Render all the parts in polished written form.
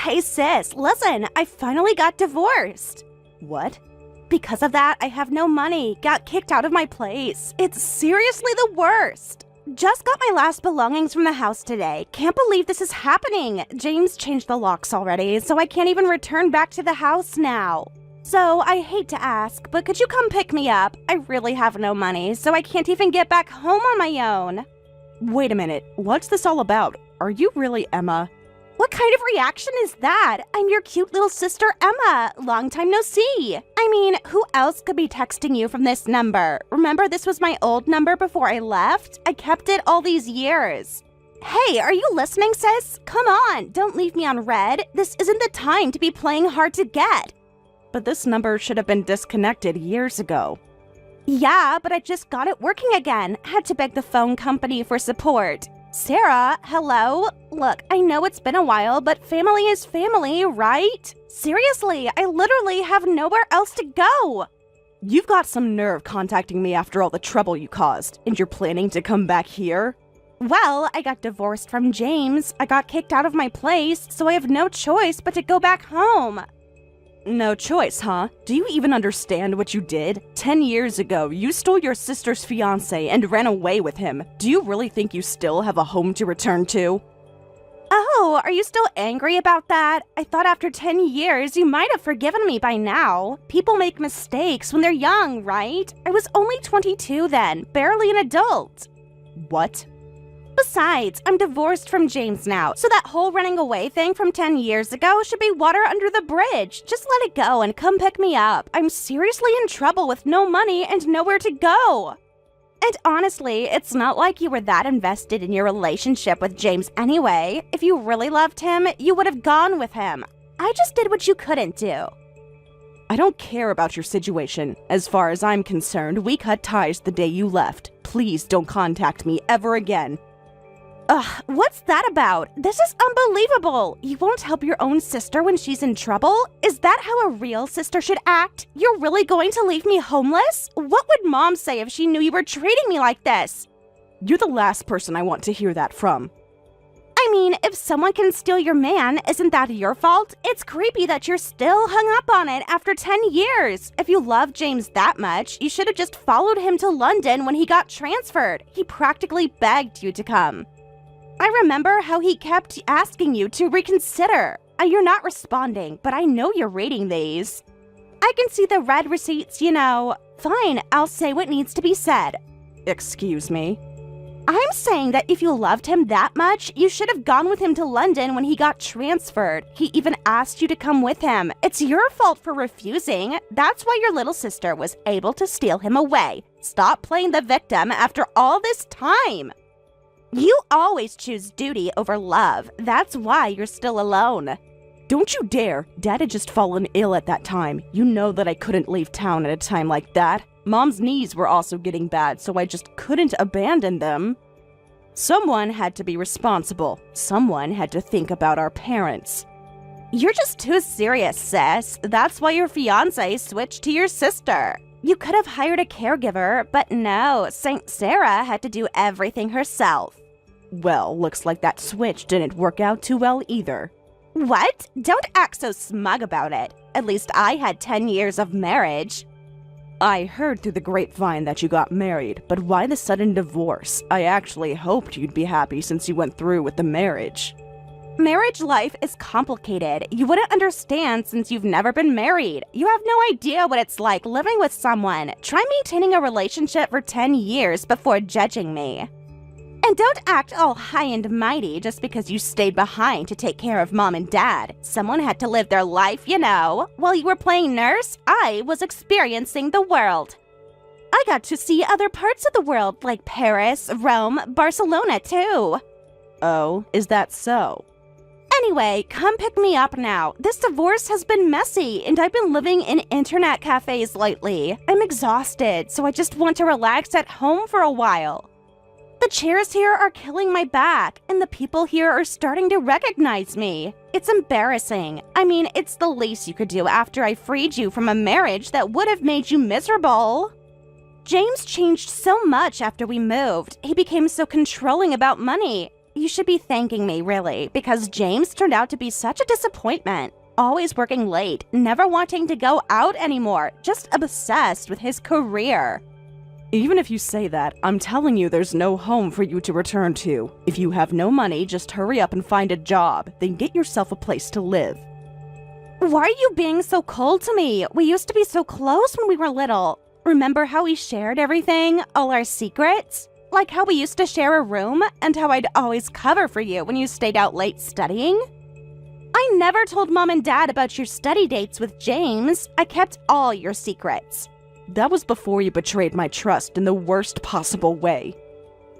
Hey sis, listen, I finally got divorced. What? Because of that, I have no money, got kicked out of my place. It's seriously the worst. Just got my last belongings from the house today. Can't believe this is happening. James changed the locks already, so I can't even return back to the house now. So I hate to ask, but could you come pick me up? I really have no money, so I can't even get back home on my own. Wait a minute, what's this all about? Are you really Emma? What kind of reaction is that? I'm your cute little sister Emma. Long time no see. I mean, who else could be texting you from this number? Remember, this was my old number before I left? I kept it all these years. Hey, are you listening, sis? Come on, don't leave me on red. This isn't the time to be playing hard to get. But this number should have been disconnected years ago. Yeah, but I just got it working again. Had to beg the phone company for support. Sarah, hello? Look, I know it's been a while, but family is family, right? Seriously, I literally have nowhere else to go. You've got some nerve contacting me after all the trouble you caused, and you're planning to come back here? Well, I got divorced from James. I got kicked out of my place, so I have no choice but to go back home. No choice, huh? Do you even understand what you did? 10 years ago, you stole your sister's fiancé and ran away with him. Do you really think you still have a home to return to? Oh, are you still angry about that? I thought after 10 years you might have forgiven me by now. People make mistakes when they're young, right? I was only 22 then, barely an adult. What? Besides, I'm divorced from James now, so that whole running away thing from 10 years ago should be water under the bridge. Just let it go and come pick me up. I'm seriously in trouble with no money and nowhere to go. And honestly, it's not like you were that invested in your relationship with James anyway. If you really loved him, you would have gone with him. I just did what you couldn't do. I don't care about your situation. As far as I'm concerned, we cut ties the day you left. Please don't contact me ever again. Ugh, what's that about? This is unbelievable. You won't help your own sister when she's in trouble? Is that how a real sister should act? You're really going to leave me homeless? What would Mom say if she knew you were treating me like this? You're the last person I want to hear that from. I mean, if someone can steal your man, isn't that your fault? It's creepy that you're still hung up on it after 10 years. If you love James that much, you should have just followed him to London when he got transferred. He practically begged you to come. I remember how he kept asking you to reconsider. You're not responding, but I know you're reading these. I can see the red receipts, you know. Fine, I'll say what needs to be said. Excuse me? I'm saying that if you loved him that much, you should have gone with him to London when he got transferred. He even asked you to come with him. It's your fault for refusing. That's why your little sister was able to steal him away. Stop playing the victim after all this time. You always choose duty over love. That's why you're still alone. Don't you dare! Dad had just fallen ill at that time. You know that I couldn't leave town at a time like that. Mom's knees were also getting bad, so I just couldn't abandon them. Someone had to be responsible. Someone had to think about our parents. You're just too serious, sis. That's why your fiancé switched to your sister. You could have hired a caregiver, but no, Saint Sarah had to do everything herself. Well, looks like that switch didn't work out too well either. What? Don't act so smug about it. At least I had 10 years of marriage. I heard through the grapevine that you got married, but why the sudden divorce? I actually hoped you'd be happy since you went through with the marriage. Marriage life is complicated. You wouldn't understand since you've never been married. You have no idea what it's like living with someone. Try maintaining a relationship for 10 years before judging me. And don't act all high and mighty just because you stayed behind to take care of Mom and Dad. Someone had to live their life, you know. While you were playing nurse, I was experiencing the world. I got to see other parts of the world like Paris, Rome, Barcelona too. Oh, is that so? Anyway, come pick me up now. This divorce has been messy, and I've been living in internet cafes lately. I'm exhausted, so I just want to relax at home for a while. The chairs here are killing my back, and the people here are starting to recognize me. It's embarrassing. I mean, it's the least you could do after I freed you from a marriage that would have made you miserable. James changed so much after we moved. He became so controlling about money. You should be thanking me, really, because James turned out to be such a disappointment. Always working late, never wanting to go out anymore, just obsessed with his career. Even if you say that, I'm telling you there's no home for you to return to. If you have no money, just hurry up and find a job, then get yourself a place to live. Why are you being so cold to me? We used to be so close when we were little. Remember how we shared everything, all our secrets? Like how we used to share a room and how I'd always cover for you when you stayed out late studying? I never told Mom and Dad about your study dates with James. I kept all your secrets. That was before you betrayed my trust in the worst possible way.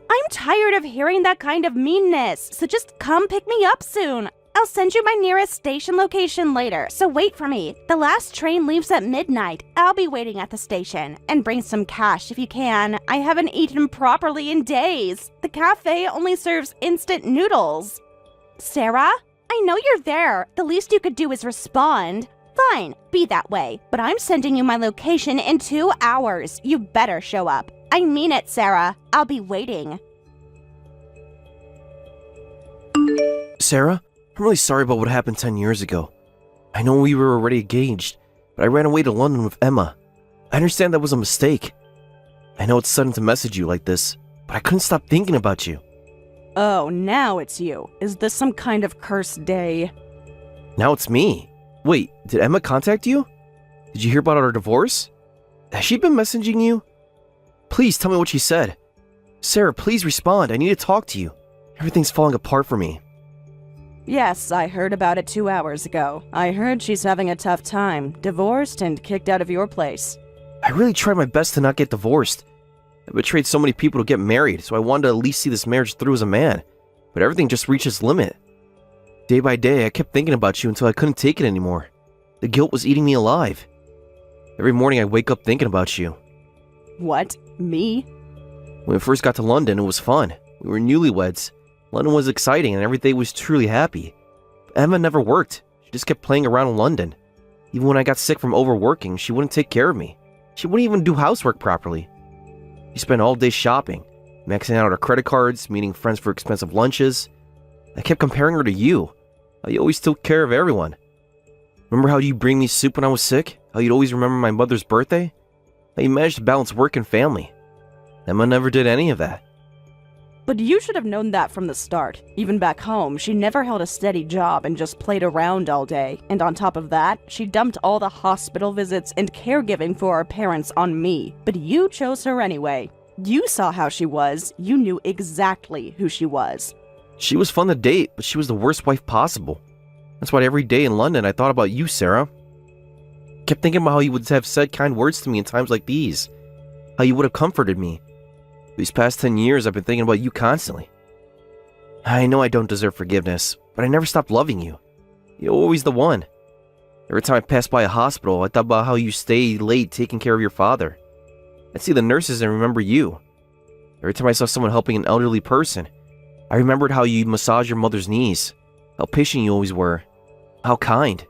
I'm tired of hearing that kind of meanness, so just come pick me up soon. I'll send you my nearest station location later, so wait for me. The last train leaves at midnight. I'll be waiting at the station. And bring some cash if you can. I haven't eaten properly in days. The cafe only serves instant noodles. Sarah? I know you're there. The least you could do is respond. Fine, be that way. But I'm sending you my location in 2 hours. You better show up. I mean it, Sarah. I'll be waiting. Sarah, I'm really sorry about what happened 10 years ago. I know we were already engaged, but I ran away to London with Emma. I understand that was a mistake. I know it's sudden to message you like this, but I couldn't stop thinking about you. Oh, now it's you. Is this some kind of cursed day? Now it's me. Wait, did Emma contact you? Did you hear about our divorce? Has she been messaging you? Please tell me what she said. Sarah, please respond. I need to talk to you. Everything's falling apart for me. Yes, I heard about it 2 hours ago. I heard she's having a tough time, divorced and kicked out of your place. I really tried my best to not get divorced. I betrayed so many people to get married, so I wanted to at least see this marriage through as a man. But everything just reached its limit. Day by day, I kept thinking about you until I couldn't take it anymore. The guilt was eating me alive. Every morning I wake up thinking about you. What? Me? When we first got to London, it was fun. We were newlyweds. London was exciting and every day was truly happy. But Emma never worked. She just kept playing around in London. Even when I got sick from overworking, she wouldn't take care of me. She wouldn't even do housework properly. She spent all day shopping, maxing out her credit cards, meeting friends for expensive lunches. I kept comparing her to you. How you always took care of everyone. Remember how you'd bring me soup when I was sick? How you'd always remember my mother's birthday? How you managed to balance work and family? Emma never did any of that. But you should have known that from the start. Even back home, she never held a steady job and just played around all day. And on top of that, she dumped all the hospital visits and caregiving for our parents on me. But you chose her anyway. You saw how she was. You knew exactly who she was. She was fun to date, but she was the worst wife possible. That's why every day in London I thought about you, Sarah. Kept thinking about how you would have said kind words to me in times like these. How you would have comforted me. These past 10 years I've been thinking about you constantly. I know I don't deserve forgiveness, but I never stopped loving you. You're always the one. Every time I passed by a hospital, I thought about how you stayed late taking care of your father. I'd see the nurses and remember you. Every time I saw someone helping an elderly person, I remembered how you massaged your mother's knees, how patient you always were, how kind.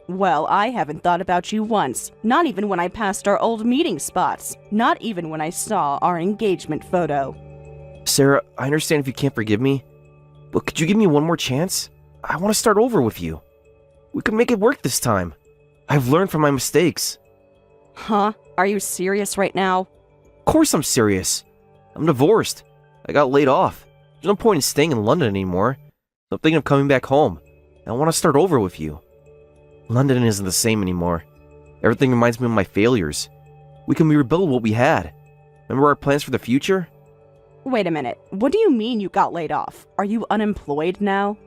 Well, I haven't thought about you once. Not even when I passed our old meeting spots. Not even when I saw our engagement photo. Sarah, I understand if you can't forgive me, but could you give me one more chance? I want to start over with you. We could make it work this time. I've learned from my mistakes. Huh? Are you serious right now? Of course I'm serious. I'm divorced. I got laid off. There's no point in staying in London anymore. So I'm thinking of coming back home. I want to start over with you. London isn't the same anymore. Everything reminds me of my failures. We can rebuild what we had. Remember our plans for the future? Wait a minute. What do you mean you got laid off? Are you unemployed now?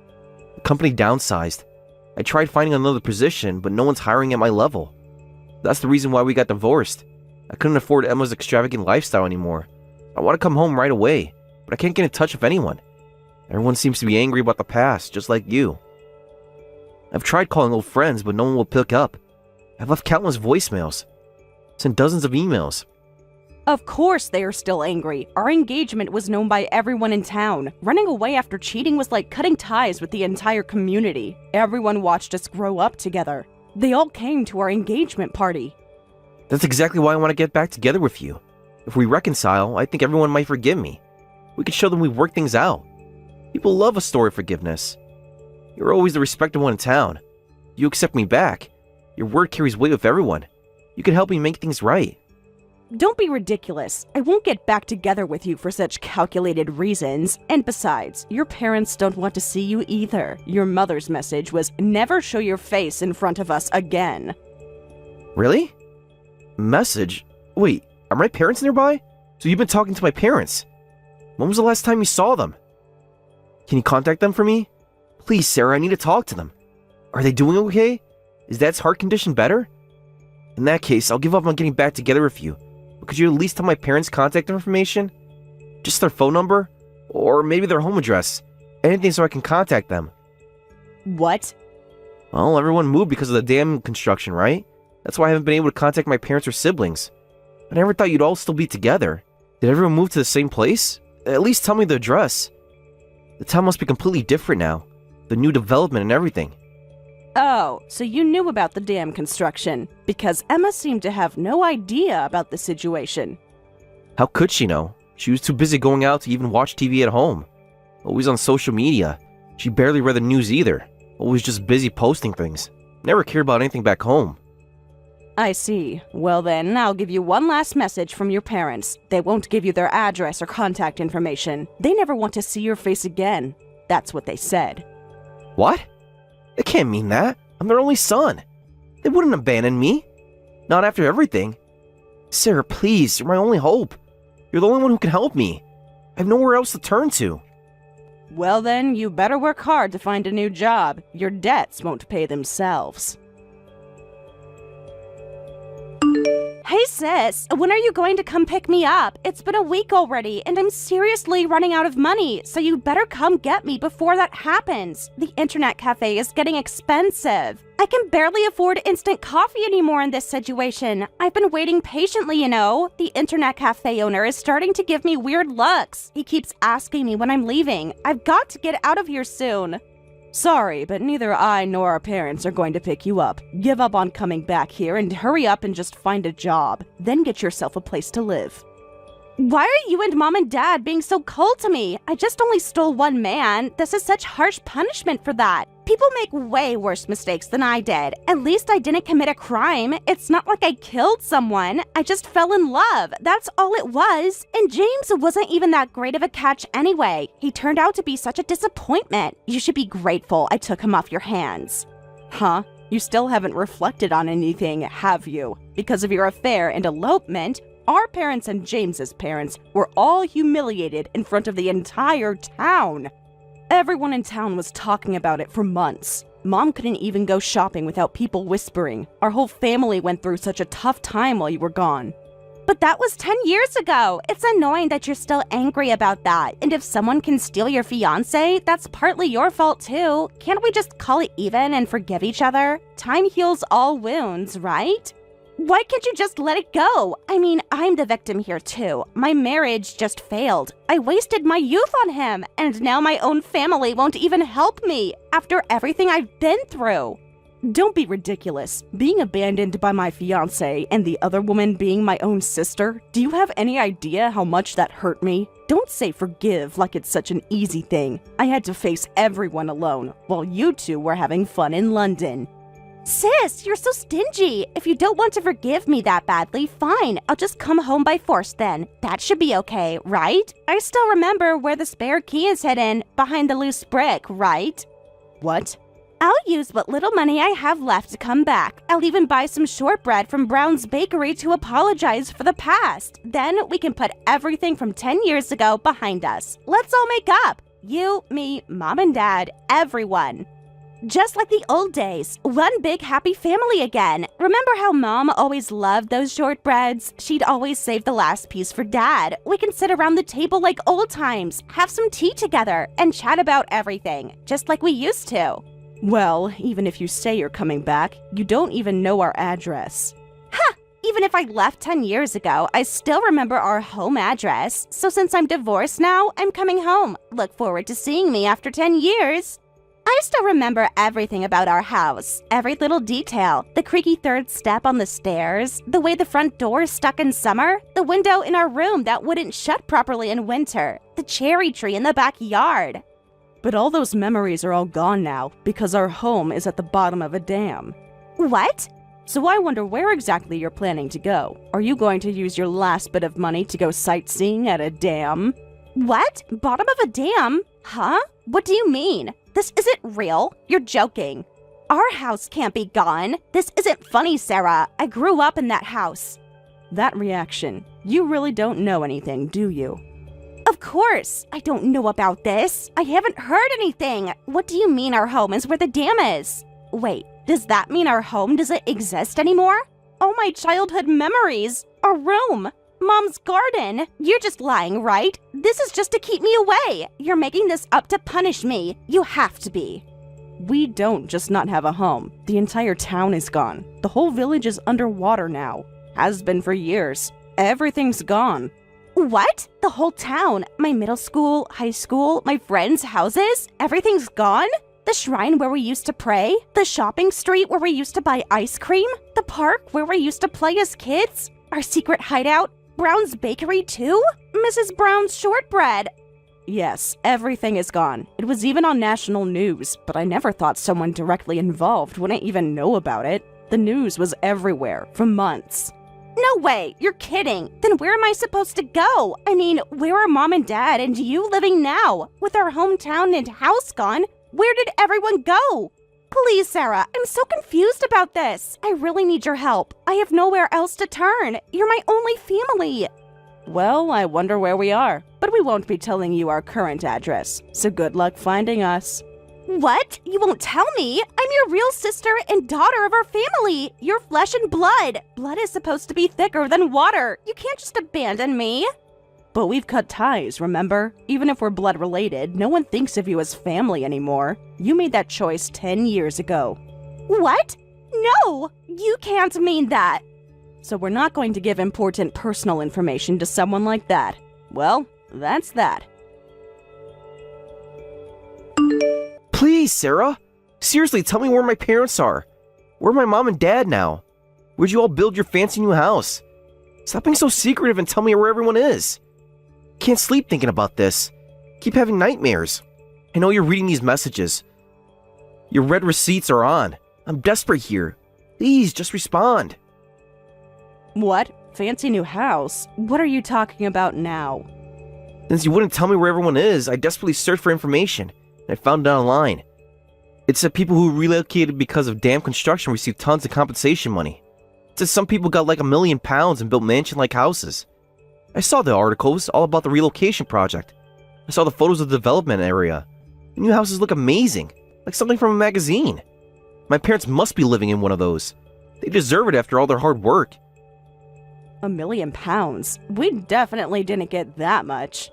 The company downsized. I tried finding another position, but no one's hiring at my level. That's the reason why we got divorced. I couldn't afford Emma's extravagant lifestyle anymore. I want to come home right away, but I can't get in touch with anyone. Everyone seems to be angry about the past, just like you. I've tried calling old friends, but no one will pick up. I've left countless voicemails. Sent dozens of emails. Of course they are still angry. Our engagement was known by everyone in town. Running away after cheating was like cutting ties with the entire community. Everyone watched us grow up together. They all came to our engagement party. That's exactly why I want to get back together with you. If we reconcile, I think everyone might forgive me. We could show them we've worked things out. People love a story of forgiveness. You're always the respected one in town. You accept me back. Your word carries weight with everyone. You can help me make things right. Don't be ridiculous. I won't get back together with you for such calculated reasons. And besides, your parents don't want to see you either. Your mother's message was never show your face in front of us again. Really? Message? Wait, are my parents nearby? So you've been talking to my parents. When was the last time you saw them? Can you contact them for me? Please, Sarah, I need to talk to them. Are they doing okay? Is Dad's heart condition better? In that case, I'll give up on getting back together with you. But could you at least tell my parents' contact information? Just their phone number? Or maybe their home address? Anything so I can contact them. What? Well, everyone moved because of the dam construction, right? That's why I haven't been able to contact my parents or siblings. I never thought you'd all still be together. Did everyone move to the same place? At least tell me the address. The town must be completely different now. The new development and everything. Oh, so you knew about the dam construction, because Emma seemed to have no idea about the situation. How could she know? She was too busy going out to even watch TV at home. Always on social media. She barely read the news either. Always just busy posting things. Never cared about anything back home. I see. Well then, I'll give you one last message from your parents. They won't give you their address or contact information. They never want to see your face again. That's what they said. What? It can't mean that. I'm their only son. They wouldn't abandon me. Not after everything. Sarah, please, you're my only hope. You're the only one who can help me. I have nowhere else to turn to. Well then, you better work hard to find a new job. Your debts won't pay themselves. Hey sis, when are you going to come pick me up? It's been a week already, and I'm seriously running out of money, so you better come get me before that happens. The internet cafe is getting expensive. I can barely afford instant coffee anymore in this situation. I've been waiting patiently, you know. The internet cafe owner is starting to give me weird looks. He keeps asking me when I'm leaving. I've got to get out of here soon. Sorry, but neither I nor our parents are going to pick you up. Give up on coming back here and hurry up and just find a job. Then get yourself a place to live. Why are you and Mom and Dad being so cold to me? I just only stole one man. This is such harsh punishment for that. People make way worse mistakes than I did. At least I didn't commit a crime. It's not like I killed someone. I just fell in love. That's all it was. And James wasn't even that great of a catch anyway. He turned out to be such a disappointment. You should be grateful I took him off your hands. Huh? You still haven't reflected on anything, have you? Because of your affair and elopement, our parents and James's parents were all humiliated in front of the entire town. Everyone in town was talking about it for months. Mom couldn't even go shopping without people whispering. Our whole family went through such a tough time while you were gone. But that was 10 years ago. It's annoying that you're still angry about that. And if someone can steal your fiancé, that's partly your fault too. Can't we just call it even and forgive each other? Time heals all wounds, right? Why can't you just let it go? I mean, I'm the victim here too. My marriage just failed. I wasted my youth on him, and now my own family won't even help me after everything I've been through. Don't be ridiculous. Being abandoned by my fiancé and the other woman being my own sister, do you have any idea how much that hurt me? Don't say forgive like it's such an easy thing. I had to face everyone alone, while you two were having fun in London. Sis, you're so stingy. If you don't want to forgive me that badly, fine. I'll just come home by force then. That should be okay, right? I still remember where the spare key is hidden, behind the loose brick, right? What? I'll use what little money I have left to come back. I'll even buy some shortbread from Brown's Bakery to apologize for the past. Then we can put everything from 10 years ago behind us. Let's all make up. You, me, Mom and Dad, everyone. Just like the old days, one big happy family again. Remember how Mom always loved those shortbreads? She'd always save the last piece for Dad. We can sit around the table like old times, have some tea together, and chat about everything, just like we used to. Well, even if you say you're coming back, you don't even know our address. Ha! Even if I left 10 years ago, I still remember our home address. So since I'm divorced now, I'm coming home. Look forward to seeing me after 10 years. I still remember everything about our house, every little detail, the creaky third step on the stairs, the way the front door stuck in summer, the window in our room that wouldn't shut properly in winter, the cherry tree in the backyard. But all those memories are all gone now because our home is at the bottom of a dam. What? So I wonder where exactly you're planning to go. Are you going to use your last bit of money to go sightseeing at a dam? What? Bottom of a dam? Huh? What do you mean? This isn't real. You're joking. Our house can't be gone. This isn't funny, Sarah. I grew up in that house. That reaction. You really don't know anything, do you? Of course. I don't know about this. I haven't heard anything. What do you mean our home is where the dam is? Wait, does that mean our home doesn't exist anymore? All my childhood memories. Our room. Mom's garden. You're just lying, right? This is just to keep me away. You're making this up to punish me. You have to be. We don't just not have a home. The entire town is gone. The whole village is underwater now. Has been for years. Everything's gone. What? The whole town? My middle school, high school, my friends' houses? Everything's gone? The shrine where we used to pray? The shopping street where we used to buy ice cream? The park where we used to play as kids? Our secret hideout? Brown's Bakery too? Mrs. Brown's shortbread? Yes, everything is gone. It was even on national news, but I never thought someone directly involved wouldn't even know about it. The news was everywhere for months. No way, you're kidding. Then where am I supposed to go? I mean, where are Mom and Dad and you living now? With our hometown and house gone, where did everyone go? Please, Sarah, I'm so confused about this. I really need your help. I have nowhere else to turn. You're my only family. Well, I wonder where we are, but we won't be telling you our current address, so good luck finding us. What? You won't tell me? I'm your real sister and daughter of our family. You're flesh and blood. Blood is supposed to be thicker than water. You can't just abandon me. But we've cut ties, remember? Even if we're blood related, no one thinks of you as family anymore. You made that choice 10 years ago. What? No, you can't mean that. So we're not going to give important personal information to someone like that. Well, that's that. Please, Sarah. Seriously, tell me where my parents are. Where are my mom and dad now? Where'd you all build your fancy new house? Stop being so secretive and tell me where everyone is. Can't sleep thinking about this. Keep having nightmares. I know you're reading these messages. Your red receipts are on. I'm desperate here. Please, just respond. What? Fancy new house? What are you talking about now? Since you wouldn't tell me where everyone is, I desperately searched for information. I found it online. It said people who relocated because of dam construction received tons of compensation money. It says some people got like £1 million and built mansion-like houses. I saw the articles all about the relocation project. I saw the photos of the development area. The new houses look amazing, like something from a magazine. My parents must be living in one of those. They deserve it after all their hard work. £1 million? We definitely didn't get that much.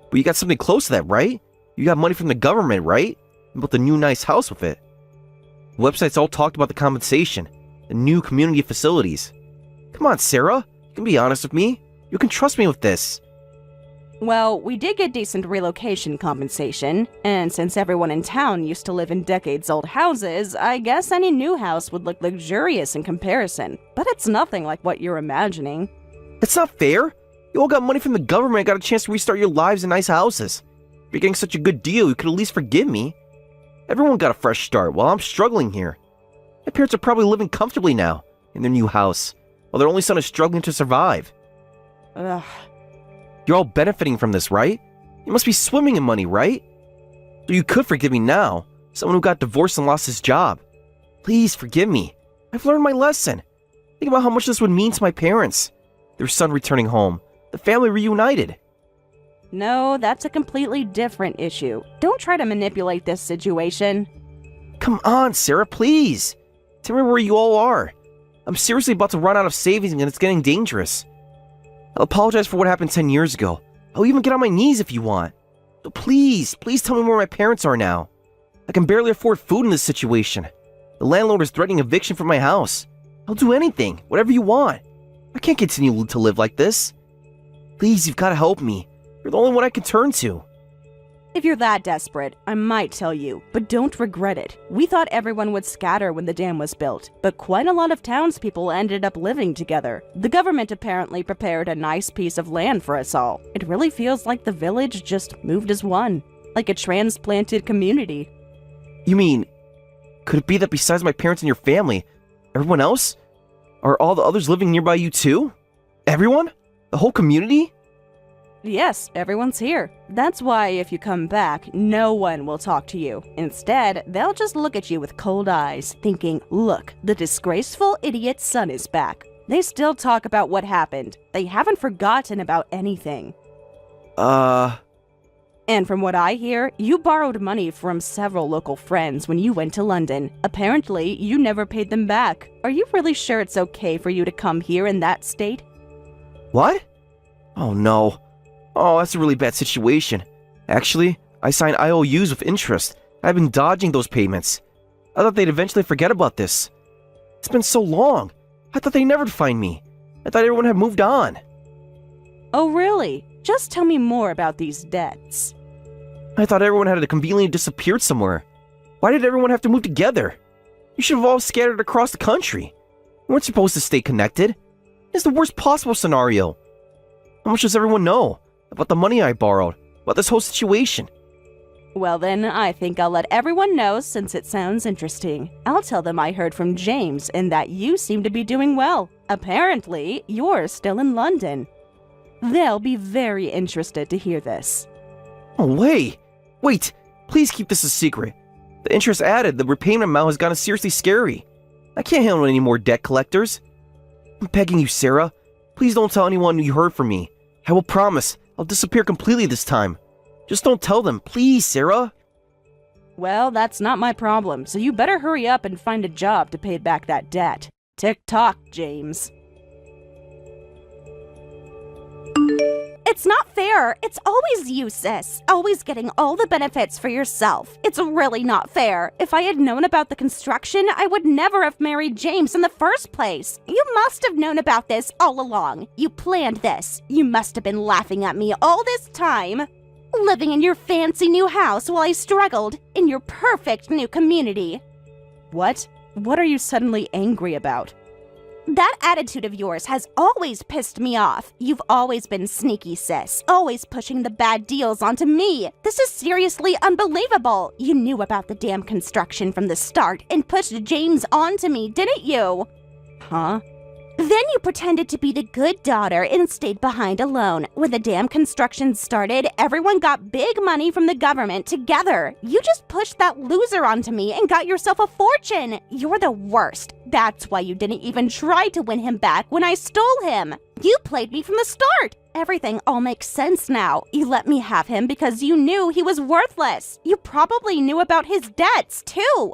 But you got something close to that, right? You got money from the government, right? And built a new nice house with it. The websites all talked about the compensation, the new community facilities. Come on, Sarah. You can be honest with me. You can trust me with this. Well, we did get decent relocation compensation, and since everyone in town used to live in decades-old houses, I guess any new house would look luxurious in comparison. But it's nothing like what you're imagining. That's not fair. You all got money from the government and got a chance to restart your lives in nice houses. If you're getting such a good deal, you could at least forgive me. Everyone got a fresh start while I'm struggling here. My parents are probably living comfortably now in their new house, while their only son is struggling to survive. Ugh. You're all benefiting from this, right? You must be swimming in money, right? So you could forgive me now, someone who got divorced and lost his job. Please forgive me. I've learned my lesson. Think about how much this would mean to my parents. Their son returning home, the family reunited. No, that's a completely different issue. Don't try to manipulate this situation. Come on, Sarah, please. Tell me where you all are. I'm seriously about to run out of savings and it's getting dangerous. I'll apologize for what happened 10 years ago. I'll even get on my knees if you want. So please tell me where my parents are now. I can barely afford food in this situation. The landlord is threatening eviction from my house. I'll do anything, whatever you want. I can't continue to live like this. Please, you've got to help me. You're the only one I can turn to. If you're that desperate, I might tell you, but don't regret it. We thought everyone would scatter when the dam was built, but quite a lot of townspeople ended up living together. The government apparently prepared a nice piece of land for us all. It really feels like the village just moved as one. like a transplanted community. You mean, could it be that besides my parents and your family, everyone else? Are all the others living nearby you too? Everyone? The whole community? Yes, everyone's here. That's why if you come back, no one will talk to you. Instead, they'll just look at you with cold eyes, thinking, look, the disgraceful idiot's son is back. They still talk about what happened. They haven't forgotten about anything. And from what I hear, you borrowed money from several local friends when you went to London. Apparently, you never paid them back. Are you really sure it's okay for you to come here in that state? What? Oh no. Oh, that's a really bad situation. Actually, I signed IOUs with interest. I've been dodging those payments. I thought they'd eventually forget about this. It's been so long. I thought they'd never find me. I thought everyone had moved on. Oh, really? Just tell me more about these debts. I thought everyone had conveniently disappeared somewhere. Why did everyone have to move together? You should have all scattered across the country. You weren't supposed to stay connected. It's the worst possible scenario. How much does everyone know about the money I borrowed, about this whole situation? Well then, I think I'll let everyone know since it sounds interesting. I'll tell them I heard from James and that you seem to be doing well. Apparently, you're still in London. They'll be very interested to hear this. Oh, wait, please keep this a secret. The interest added, the repayment amount has gotten seriously scary. I can't handle any more debt collectors. I'm begging you, Sarah. Please don't tell anyone you heard from me. I will promise I'll disappear completely this time. Just don't tell them, please, Sarah. Well, that's not my problem, so you better hurry up and find a job to pay back that debt. Tick-tock, James. It's not fair. It's always you, sis. Always getting all the benefits for yourself. It's really not fair. If I had known about the construction, I would never have married James in the first place. You must have known about this all along. You planned this. You must have been laughing at me all this time. Living in your fancy new house while I struggled in your perfect new community. What? What are you suddenly angry about? That attitude of yours has always pissed me off. You've always been sneaky, sis. Always pushing the bad deals onto me. This is seriously unbelievable. You knew about the damn construction from the start and pushed James onto me, didn't you? Huh? Then you pretended to be the good daughter and stayed behind alone. When the damn construction started, everyone got big money from the government together. You just pushed that loser onto me and got yourself a fortune. You're the worst. That's why you didn't even try to win him back when I stole him. You played me from the start. Everything all makes sense now. You let me have him because you knew he was worthless. You probably knew about his debts, too.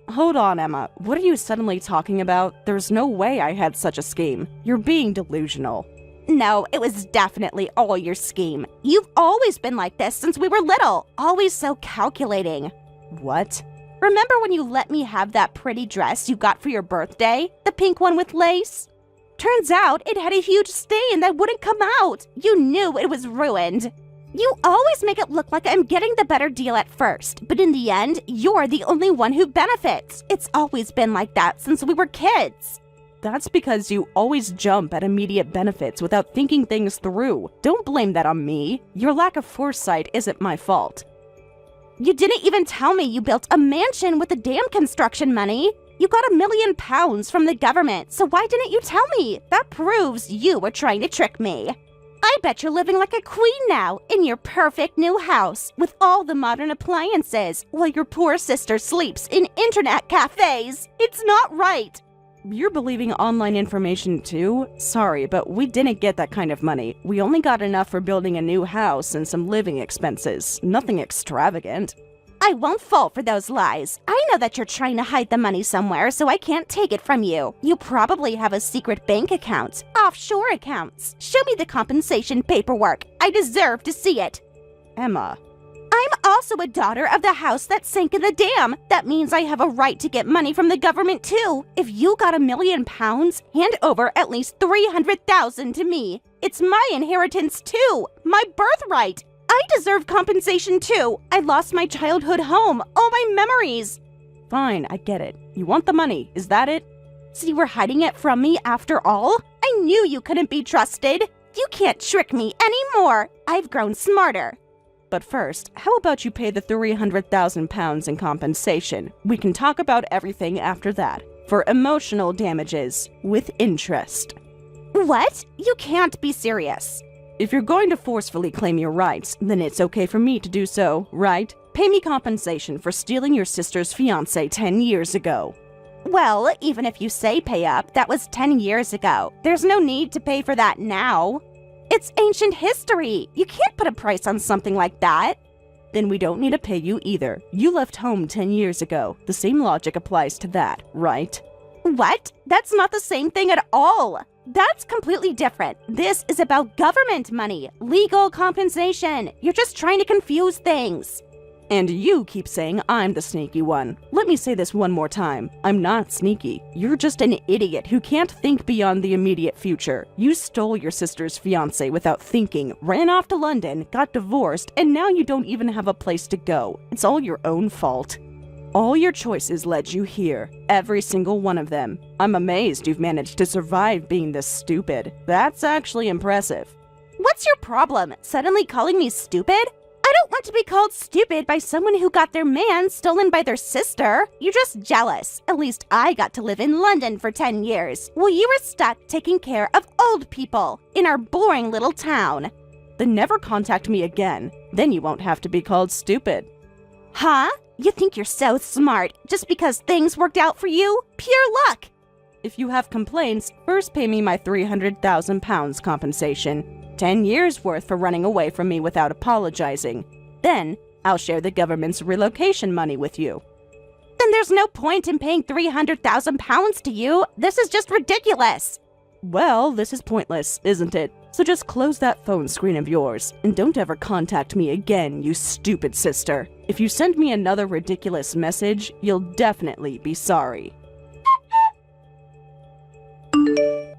Hold on, Emma. What are you suddenly talking about? There's no way I had such a scheme. You're being delusional. No, it was definitely all your scheme. You've always been like this since we were little. Always so calculating. What? Remember when you let me have that pretty dress you got for your birthday? The pink one with lace? Turns out it had a huge stain that wouldn't come out. You knew it was ruined. You always make it look like I'm getting the better deal at first, but in the end, you're the only one who benefits. It's always been like that since we were kids. That's because you always jump at immediate benefits without thinking things through. Don't blame that on me. Your lack of foresight isn't my fault. You didn't even tell me you built a mansion with the damn construction money. You got £1 million from the government, so why didn't you tell me? That proves you were trying to trick me. I bet you're living like a queen now, in your perfect new house, with all the modern appliances, while your poor sister sleeps in internet cafes. It's not right. You're believing online information too? Sorry, but we didn't get that kind of money. We only got enough for building a new house and some living expenses. Nothing extravagant. I won't fall for those lies. I know that you're trying to hide the money somewhere, so I can't take it from you. You probably have a secret bank account, offshore accounts. Show me the compensation paperwork. I deserve to see it. Emma. I'm also a daughter of the house that sank in the dam. That means I have a right to get money from the government too. If you got £1 million, hand over at least 300,000 to me. It's my inheritance too, my birthright. I deserve compensation too. I lost my childhood home, all my memories. Fine, I get it. You want the money, is that it? So you were hiding it from me after all? I knew you couldn't be trusted. You can't trick me anymore. I've grown smarter. But first, how about you pay the 300,000 pounds in compensation? We can talk about everything after that. For emotional damages, with interest. What? You can't be serious. If you're going to forcefully claim your rights, then it's okay for me to do so, right? Pay me compensation for stealing your sister's fiancé 10 years ago. Well, even if you say pay up, that was 10 years ago. There's no need to pay for that now. It's ancient history. You can't put a price on something like that. Then we don't need to pay you either. You left home 10 years ago. The same logic applies to that, right? What? That's not the same thing at all. That's completely different. This is about government money, legal compensation. You're just trying to confuse things. And you keep saying I'm the sneaky one. Let me say this one more time. I'm not sneaky. You're just an idiot who can't think beyond the immediate future. You stole your sister's fiancé without thinking, ran off to London, got divorced, and now you don't even have a place to go. It's all your own fault. All your choices led you here. Every single one of them. I'm amazed you've managed to survive being this stupid. That's actually impressive. What's your problem? Suddenly calling me stupid? I don't want to be called stupid by someone who got their man stolen by their sister. You're just jealous. At least I got to live in London for 10 years, while you were stuck taking care of old people in our boring little town. Then never contact me again. Then you won't have to be called stupid. Huh? You think you're so smart just because things worked out for you? Pure luck! If you have complaints, first pay me my 300,000 pounds compensation. 10 years worth for running away from me without apologizing. Then, I'll share the government's relocation money with you. Then there's no point in paying 300,000 pounds to you. This is just ridiculous. Well, this is pointless, isn't it? So just close that phone screen of yours, and don't ever contact me again, you stupid sister. If you send me another ridiculous message, you'll definitely be sorry.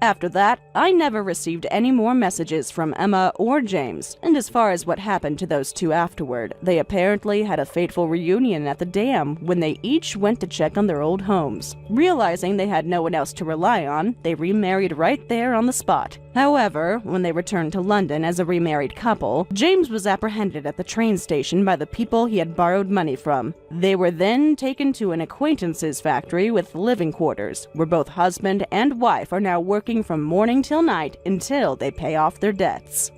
After that, I never received any more messages from Emma or James, and as far as what happened to those two afterward, they apparently had a fateful reunion at the dam when they each went to check on their old homes. Realizing they had no one else to rely on, they remarried right there on the spot. However, when they returned to London as a remarried couple, James was apprehended at the train station by the people he had borrowed money from. They were then taken to an acquaintance's factory with living quarters, where both husband and wife are now working from morning till night until they pay off their debts.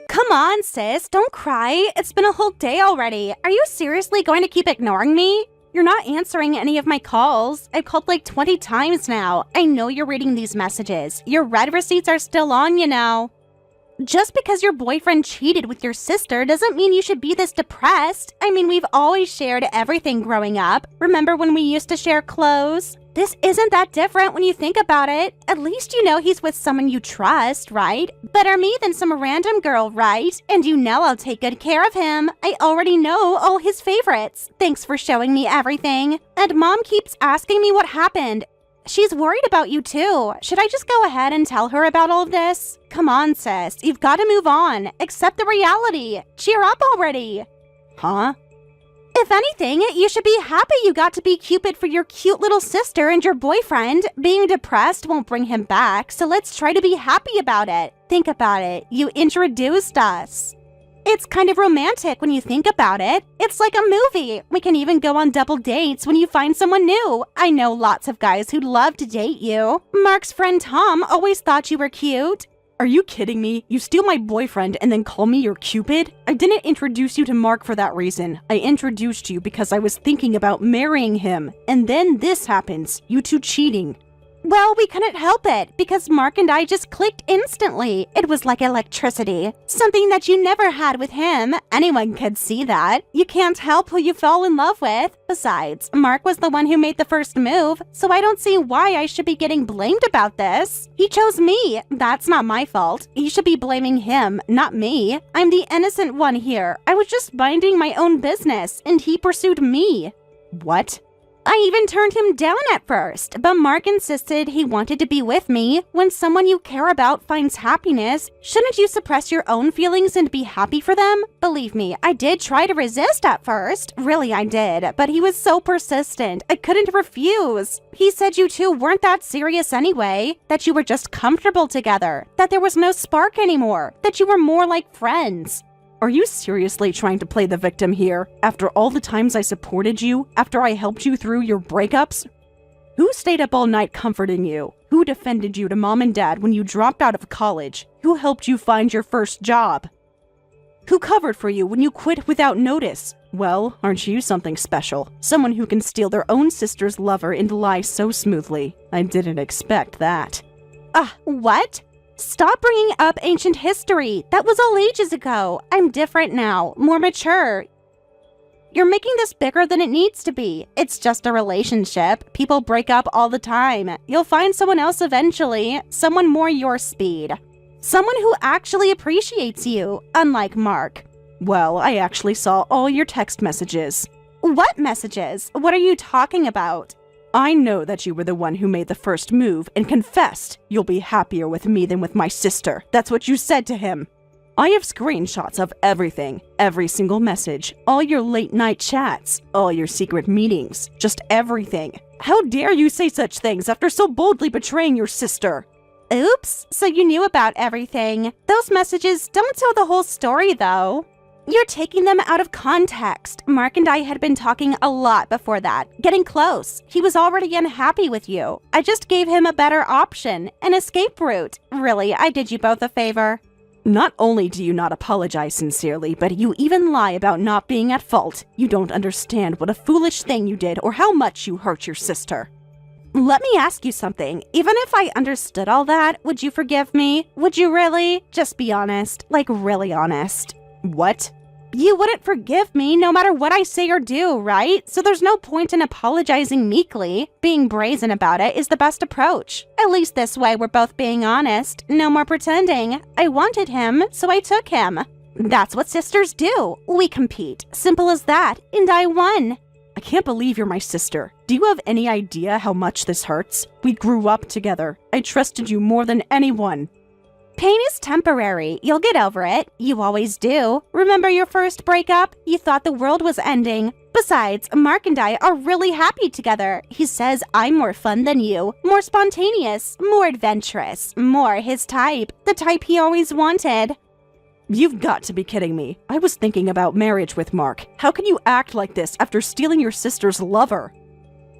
Come on, sis, don't cry. It's been a whole day already. Are you seriously going to keep ignoring me? You're not answering any of my calls. I've called like 20 times now. I know you're reading these messages. Your red receipts are still on, you know. Just because your boyfriend cheated with your sister doesn't mean you should be this depressed. I mean, we've always shared everything growing up. Remember when we used to share clothes? This isn't that different when you think about it. At least you know he's with someone you trust, right? Better me than some random girl, right? And you know I'll take good care of him. I already know all his favorites. Thanks for showing me everything. And Mom keeps asking me what happened. She's worried about you too. Should I just go ahead and tell her about all of this? Come on, sis. You've got to move on. Accept the reality. Cheer up already. Huh? If anything, you should be happy you got to be Cupid for your cute little sister and your boyfriend. Being depressed won't bring him back, so let's try to be happy about it. Think about it. You introduced us. It's kind of romantic when you think about it. It's like a movie. We can even go on double dates when you find someone new. I know lots of guys who'd love to date you. Mark's friend Tom always thought you were cute. Are you kidding me? You steal my boyfriend and then call me your Cupid? I didn't introduce you to Mark for that reason. I introduced you because I was thinking about marrying him. And then this happens. You two cheating. Well, we couldn't help it because Mark and I just clicked instantly. It was like electricity. Something that you never had with him. Anyone could see that. You can't help who you fall in love with. Besides, Mark was the one who made the first move, so I don't see why I should be getting blamed about this. He chose me. That's not my fault. You should be blaming him, not me. I'm the innocent one here. I was just minding my own business, and he pursued me. What? I even turned him down at first, but Mark insisted he wanted to be with me. When someone you care about finds happiness, shouldn't you suppress your own feelings and be happy for them? Believe me, I did try to resist at first. Really, I did, but he was so persistent. I couldn't refuse. He said you two weren't that serious anyway, that you were just comfortable together, that there was no spark anymore, that you were more like friends. Are you seriously trying to play the victim here? After all the times I supported you? After I helped you through your breakups? Who stayed up all night comforting you? Who defended you to mom and dad when you dropped out of college? Who helped you find your first job? Who covered for you when you quit without notice? Well, aren't you something special? Someone who can steal their own sister's lover and lie so smoothly. I didn't expect that. What? Stop bringing up ancient history. That was all ages ago. I'm different now, more mature. You're making this bigger than it needs to be. It's just a relationship. People break up all the time. You'll find someone else eventually, someone more your speed. Someone who actually appreciates you, unlike Mark. Well, I actually saw all your text messages. What messages? What are you talking about? I know that you were the one who made the first move and confessed you'll be happier with me than with my sister. That's what you said to him. I have screenshots of everything, every single message, all your late-night chats, all your secret meetings, just everything. How dare you say such things after so boldly betraying your sister? Oops, so you knew about everything. Those messages don't tell the whole story, though. You're taking them out of context. Mark and I had been talking a lot before that, getting close. He was already unhappy with you. I just gave him a better option, an escape route. Really, I did you both a favor. Not only do you not apologize sincerely, but you even lie about not being at fault. You don't understand what a foolish thing you did or how much you hurt your sister. Let me ask you something. Even if I understood all that, would you forgive me? Would you really? Just be honest. Like, really honest. What? You wouldn't forgive me no matter what I say or do, right? So there's no point in apologizing meekly. Being brazen about it is the best approach. At least this way we're both being honest. No more pretending. I wanted him, so I took him. That's what sisters do. We compete. Simple as that. And I won. I can't believe you're my sister. Do you have any idea how much this hurts? We grew up together. I trusted you more than anyone. Pain is temporary. You'll get over it. You always do. Remember your first breakup? You thought the world was ending. Besides, Mark and I are really happy together. He says I'm more fun than you, more spontaneous, more adventurous, more his type, the type he always wanted. You've got to be kidding me. I was thinking about marriage with Mark. How can you act like this after stealing your sister's lover?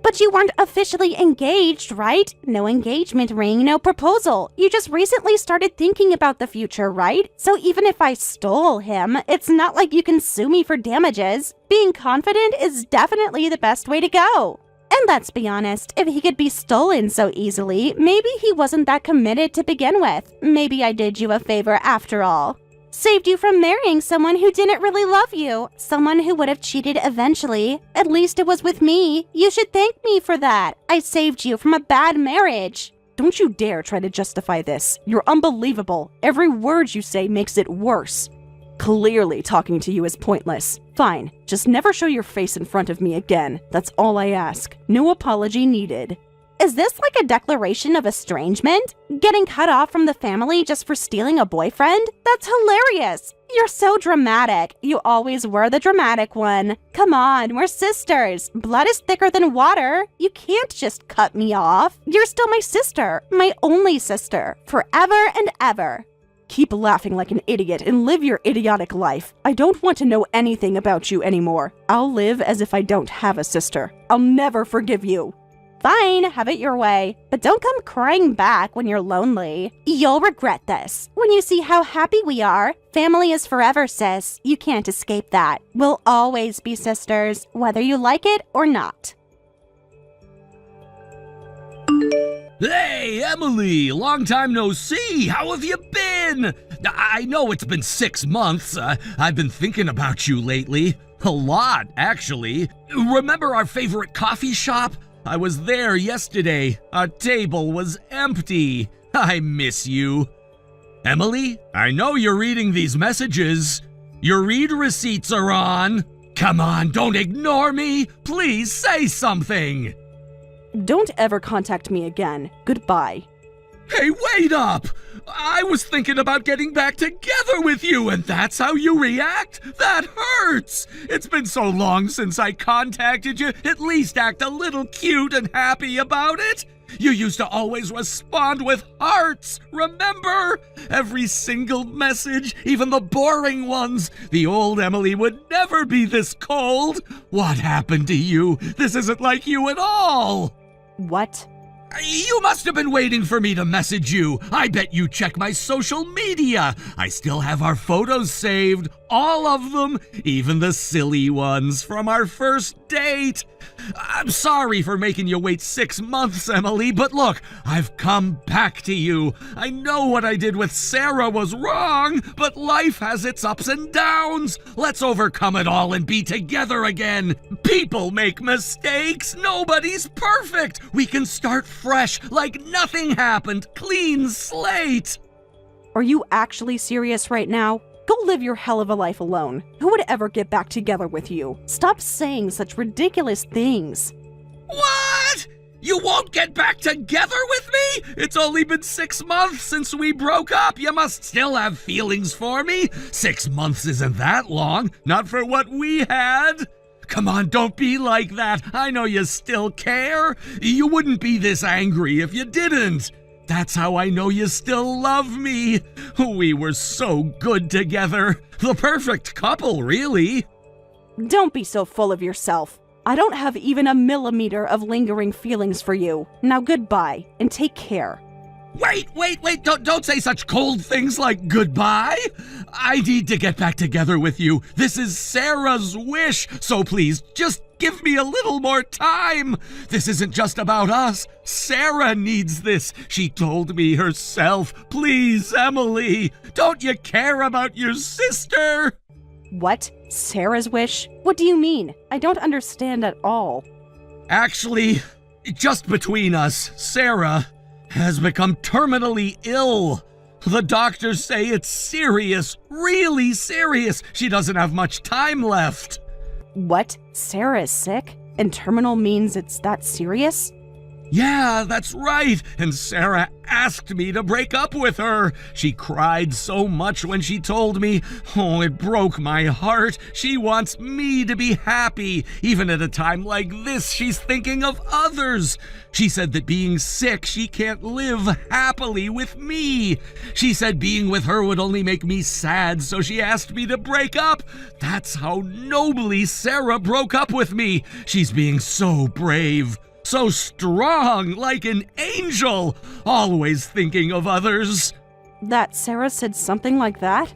But you weren't officially engaged, right? No engagement ring, no proposal. You just recently started thinking about the future, right? So even if I stole him, it's not like you can sue me for damages. Being confident is definitely the best way to go. And let's be honest, if he could be stolen so easily, maybe he wasn't that committed to begin with. Maybe I did you a favor after all. Saved you from marrying someone who didn't really love you. Someone who would have cheated eventually. At least it was with me. You should thank me for that. I saved you from a bad marriage. Don't you dare try to justify this. You're unbelievable. Every word you say makes it worse. Clearly, talking to you is pointless. Fine, just never show your face in front of me again. That's all I ask. No apology needed. Is this like a declaration of estrangement? Getting cut off from the family just for stealing a boyfriend? That's hilarious. You're so dramatic. You always were the dramatic one. Come on, we're sisters. Blood is thicker than water. You can't just cut me off. You're still my sister, my only sister, forever and ever. Keep laughing like an idiot and live your idiotic life. I don't want to know anything about you anymore. I'll live as if I don't have a sister. I'll never forgive you. Fine, have it your way. But don't come crying back when you're lonely. You'll regret this. When you see how happy we are, family is forever, sis. You can't escape that. We'll always be sisters, whether you like it or not. Hey, Emily! Long time no see! How have you been? I know it's been 6 months. I've been thinking about you lately. A lot, actually. Remember our favorite coffee shop? I was there yesterday. Our table was empty. I miss you. Emily, I know you're reading these messages. Your read receipts are on. Come on, don't ignore me. Please say something. Don't ever contact me again. Goodbye. Hey, wait up! I was thinking about getting back together with you, and that's how you react? That hurts! It's been so long since I contacted you. At least act a little cute and happy about it. You used to always respond with hearts, remember? Every single message, even the boring ones. The old Emily would never be this cold. What happened to you? This isn't like you at all. What? You must have been waiting for me to message you. I bet you check my social media. I still have our photos saved, all of them, even the silly ones from our first date. I'm sorry for making you wait 6 months, Emily, but look, I've come back to you. I know what I did with Sarah was wrong, but life has its ups and downs. Let's overcome it all and be together again. People make mistakes. Nobody's perfect. We can start fresh, like nothing happened. Clean slate. Are you actually serious right now? Go live your hell of a life alone. Who would ever get back together with you? Stop saying such ridiculous things. What? You won't get back together with me? It's only been 6 months since we broke up. You must still have feelings for me. 6 months isn't that long. Not for what we had. Come on, don't be like that. I know you still care. You wouldn't be this angry if you didn't. That's how I know you still love me. We were so good together. The perfect couple, really. Don't be so full of yourself. I don't have even a millimeter of lingering feelings for you. Now goodbye, and take care. Wait, don't say such cold things like goodbye. I need to get back together with you. This is Sarah's wish, so please, just give me a little more time. This isn't just about us. Sarah needs this. She told me herself. Please, Emily, don't you care about your sister? What? Sarah's wish? What do you mean? I don't understand at all. Actually, just between us, Sarah has become terminally ill. The doctors say it's serious, really serious. She doesn't have much time left. What? Sarah is sick? And terminal means it's that serious? Yeah, that's right. And Sarah asked me to break up with her. She cried so much when she told me. Oh, it broke my heart. She wants me to be happy. Even at a time like this, she's thinking of others. She said that being sick, she can't live happily with me. She said being with her would only make me sad, so she asked me to break up. That's how nobly Sarah broke up with me. She's being so brave. So strong, like an angel, always thinking of others. That Sarah said something like that?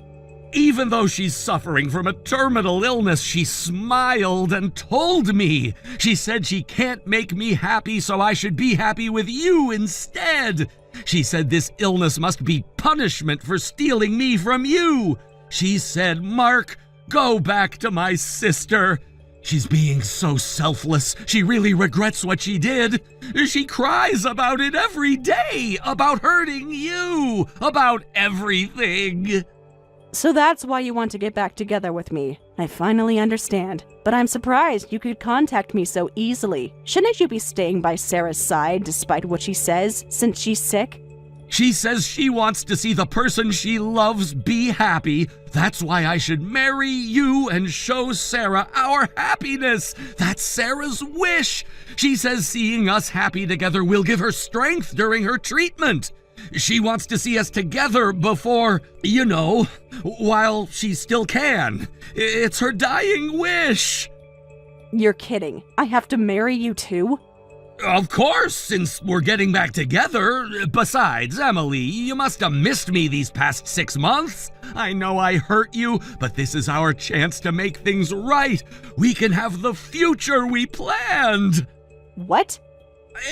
Even though she's suffering from a terminal illness, she smiled and told me. She said she can't make me happy, so I should be happy with you instead. She said this illness must be punishment for stealing me from you. She said, Mark, go back to my sister. She's being so selfless. She really regrets what she did. She cries about it every day, about hurting you, about everything. So that's why you want to get back together with me. I finally understand. But I'm surprised you could contact me so easily. Shouldn't you be staying by Sarah's side despite what she says, since she's sick? She says she wants to see the person she loves be happy. That's why I should marry you and show Sarah our happiness. That's Sarah's wish. She says seeing us happy together will give her strength during her treatment. She wants to see us together before, while she still can. It's her dying wish. You're kidding. I have to marry you too? Of course, since we're getting back together. Besides, Emily, you must have missed me these past 6 months. I know I hurt you, but this is our chance to make things right. We can have the future we planned. What?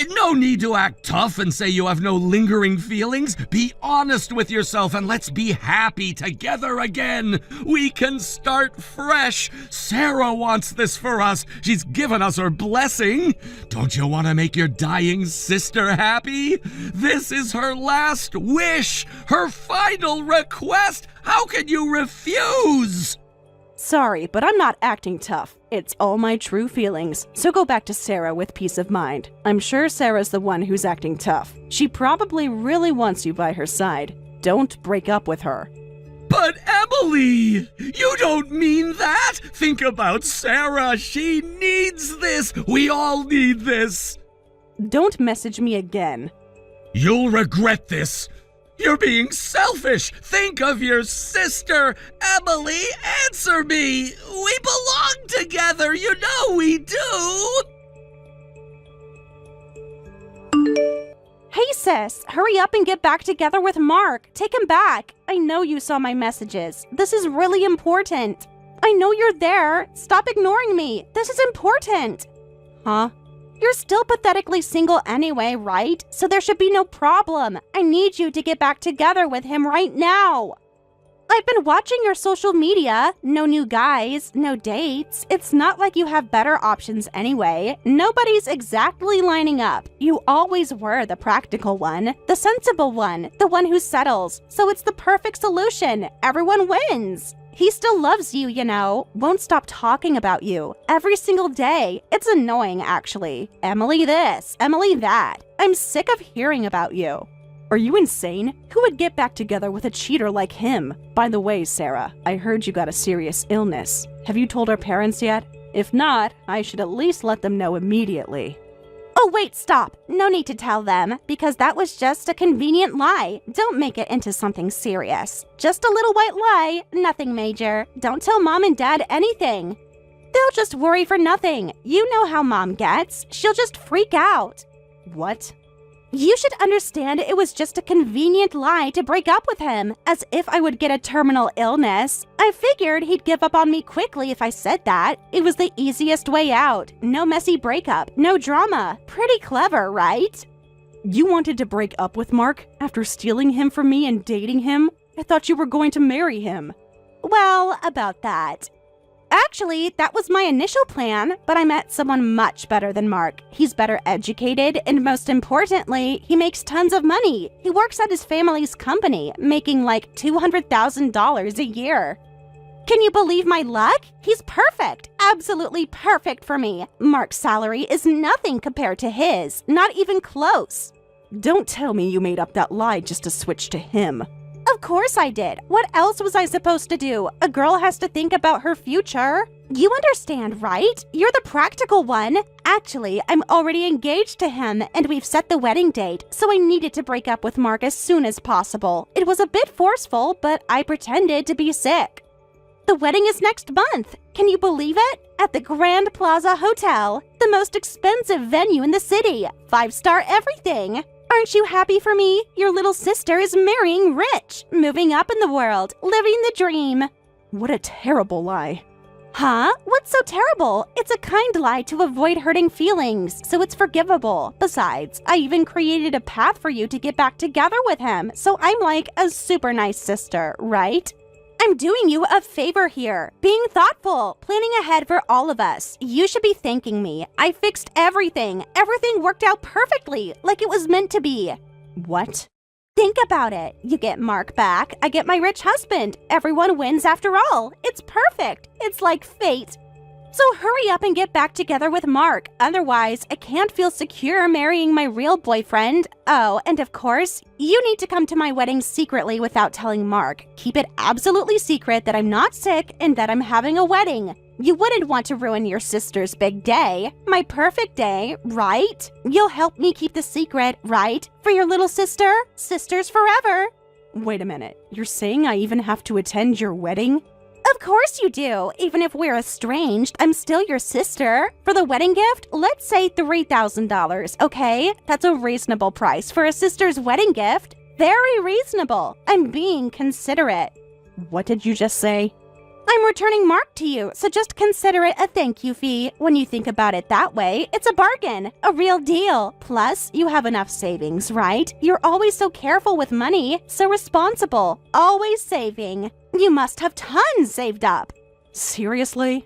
No need to act tough and say you have no lingering feelings. Be honest with yourself and let's be happy together again. We can start fresh. Sarah wants this for us. She's given us her blessing. Don't you want to make your dying sister happy? This is her last wish, her final request. How can you refuse? Sorry, but I'm not acting tough. It's all my true feelings, so go back to Sarah with peace of mind. I'm sure Sarah's the one who's acting tough. She probably really wants you by her side. Don't break up with her. But Emily, you don't mean that! Think about Sarah. She needs this. We all need this. Don't message me again. You'll regret this. You're being selfish. Think of your sister. Emily, answer me. We belong together. You know we do. Hey sis, hurry up and get back together with Mark. Take him back. I know you saw my messages. This is really important. I know you're there. Stop ignoring me. This is important. Huh? You're still pathetically single anyway, right? So there should be no problem. I need you to get back together with him right now. I've been watching your social media. No new guys, no dates. It's not like you have better options anyway. Nobody's exactly lining up. You always were the practical one, the sensible one, the one who settles. So it's the perfect solution. Everyone wins. He still loves you, you know. Won't stop talking about you. Every single day. It's annoying, actually. Emily this, Emily that. I'm sick of hearing about you. Are you insane? Who would get back together with a cheater like him? By the way, Sarah, I heard you got a serious illness. Have you told our parents yet? If not, I should at least let them know immediately. Oh, wait, stop. No need to tell them, because that was just a convenient lie. Don't make it into something serious. Just a little white lie, nothing major. Don't tell Mom and Dad anything. They'll just worry for nothing. You know how Mom gets. She'll just freak out. What? You should understand it was just a convenient lie to break up with him, as if I would get a terminal illness. I figured he'd give up on me quickly if I said that. It was the easiest way out. No messy breakup, no drama. Pretty clever, right? You wanted to break up with Mark after stealing him from me and dating him? I thought you were going to marry him. Well, about that. Actually, that was my initial plan, but I met someone much better than Mark. He's better educated, and most importantly, he makes tons of money. He works at his family's company, making like $200,000 a year. Can you believe my luck? He's perfect, absolutely perfect for me. Mark's salary is nothing compared to his, not even close. Don't tell me you made up that lie just to switch to him. Of course I did. What else was I supposed to do? A girl has to think about her future. You understand, right? You're the practical one. Actually, I'm already engaged to him, and we've set the wedding date, so I needed to break up with Mark as soon as possible. It was a bit forceful, but I pretended to be sick. The wedding is next month. Can you believe it? At the Grand Plaza Hotel, the most expensive venue in the city. 5-star everything. Aren't you happy for me? Your little sister is marrying rich, moving up in the world, living the dream. What a terrible lie. Huh? What's so terrible? It's a kind lie to avoid hurting feelings, so it's forgivable. Besides, I even created a path for you to get back together with him, so I'm like a super nice sister, right? I'm doing you a favor here, being thoughtful, planning ahead for all of us. You should be thanking me. I fixed everything. Everything worked out perfectly, like it was meant to be. What? Think about it. You get Mark back, I get my rich husband. Everyone wins after all. It's perfect. It's like fate. So hurry up and get back together with Mark. Otherwise, I can't feel secure marrying my real boyfriend. Oh, and of course, you need to come to my wedding secretly without telling Mark. Keep it absolutely secret that I'm not sick and that I'm having a wedding. You wouldn't want to ruin your sister's big day. My perfect day, right? You'll help me keep the secret, right? For your little sister? Sisters forever. Wait a minute. You're saying I even have to attend your wedding? Of course you do. Even if we're estranged, I'm still your sister. For the wedding gift, let's say $3,000, okay? That's a reasonable price for a sister's wedding gift. Very reasonable. I'm being considerate. What did you just say? I'm returning Mark to you, so just consider it a thank you fee. When you think about it that way, it's a bargain, a real deal. Plus, you have enough savings, right? You're always so careful with money, so responsible, always saving. You must have tons saved up. Seriously?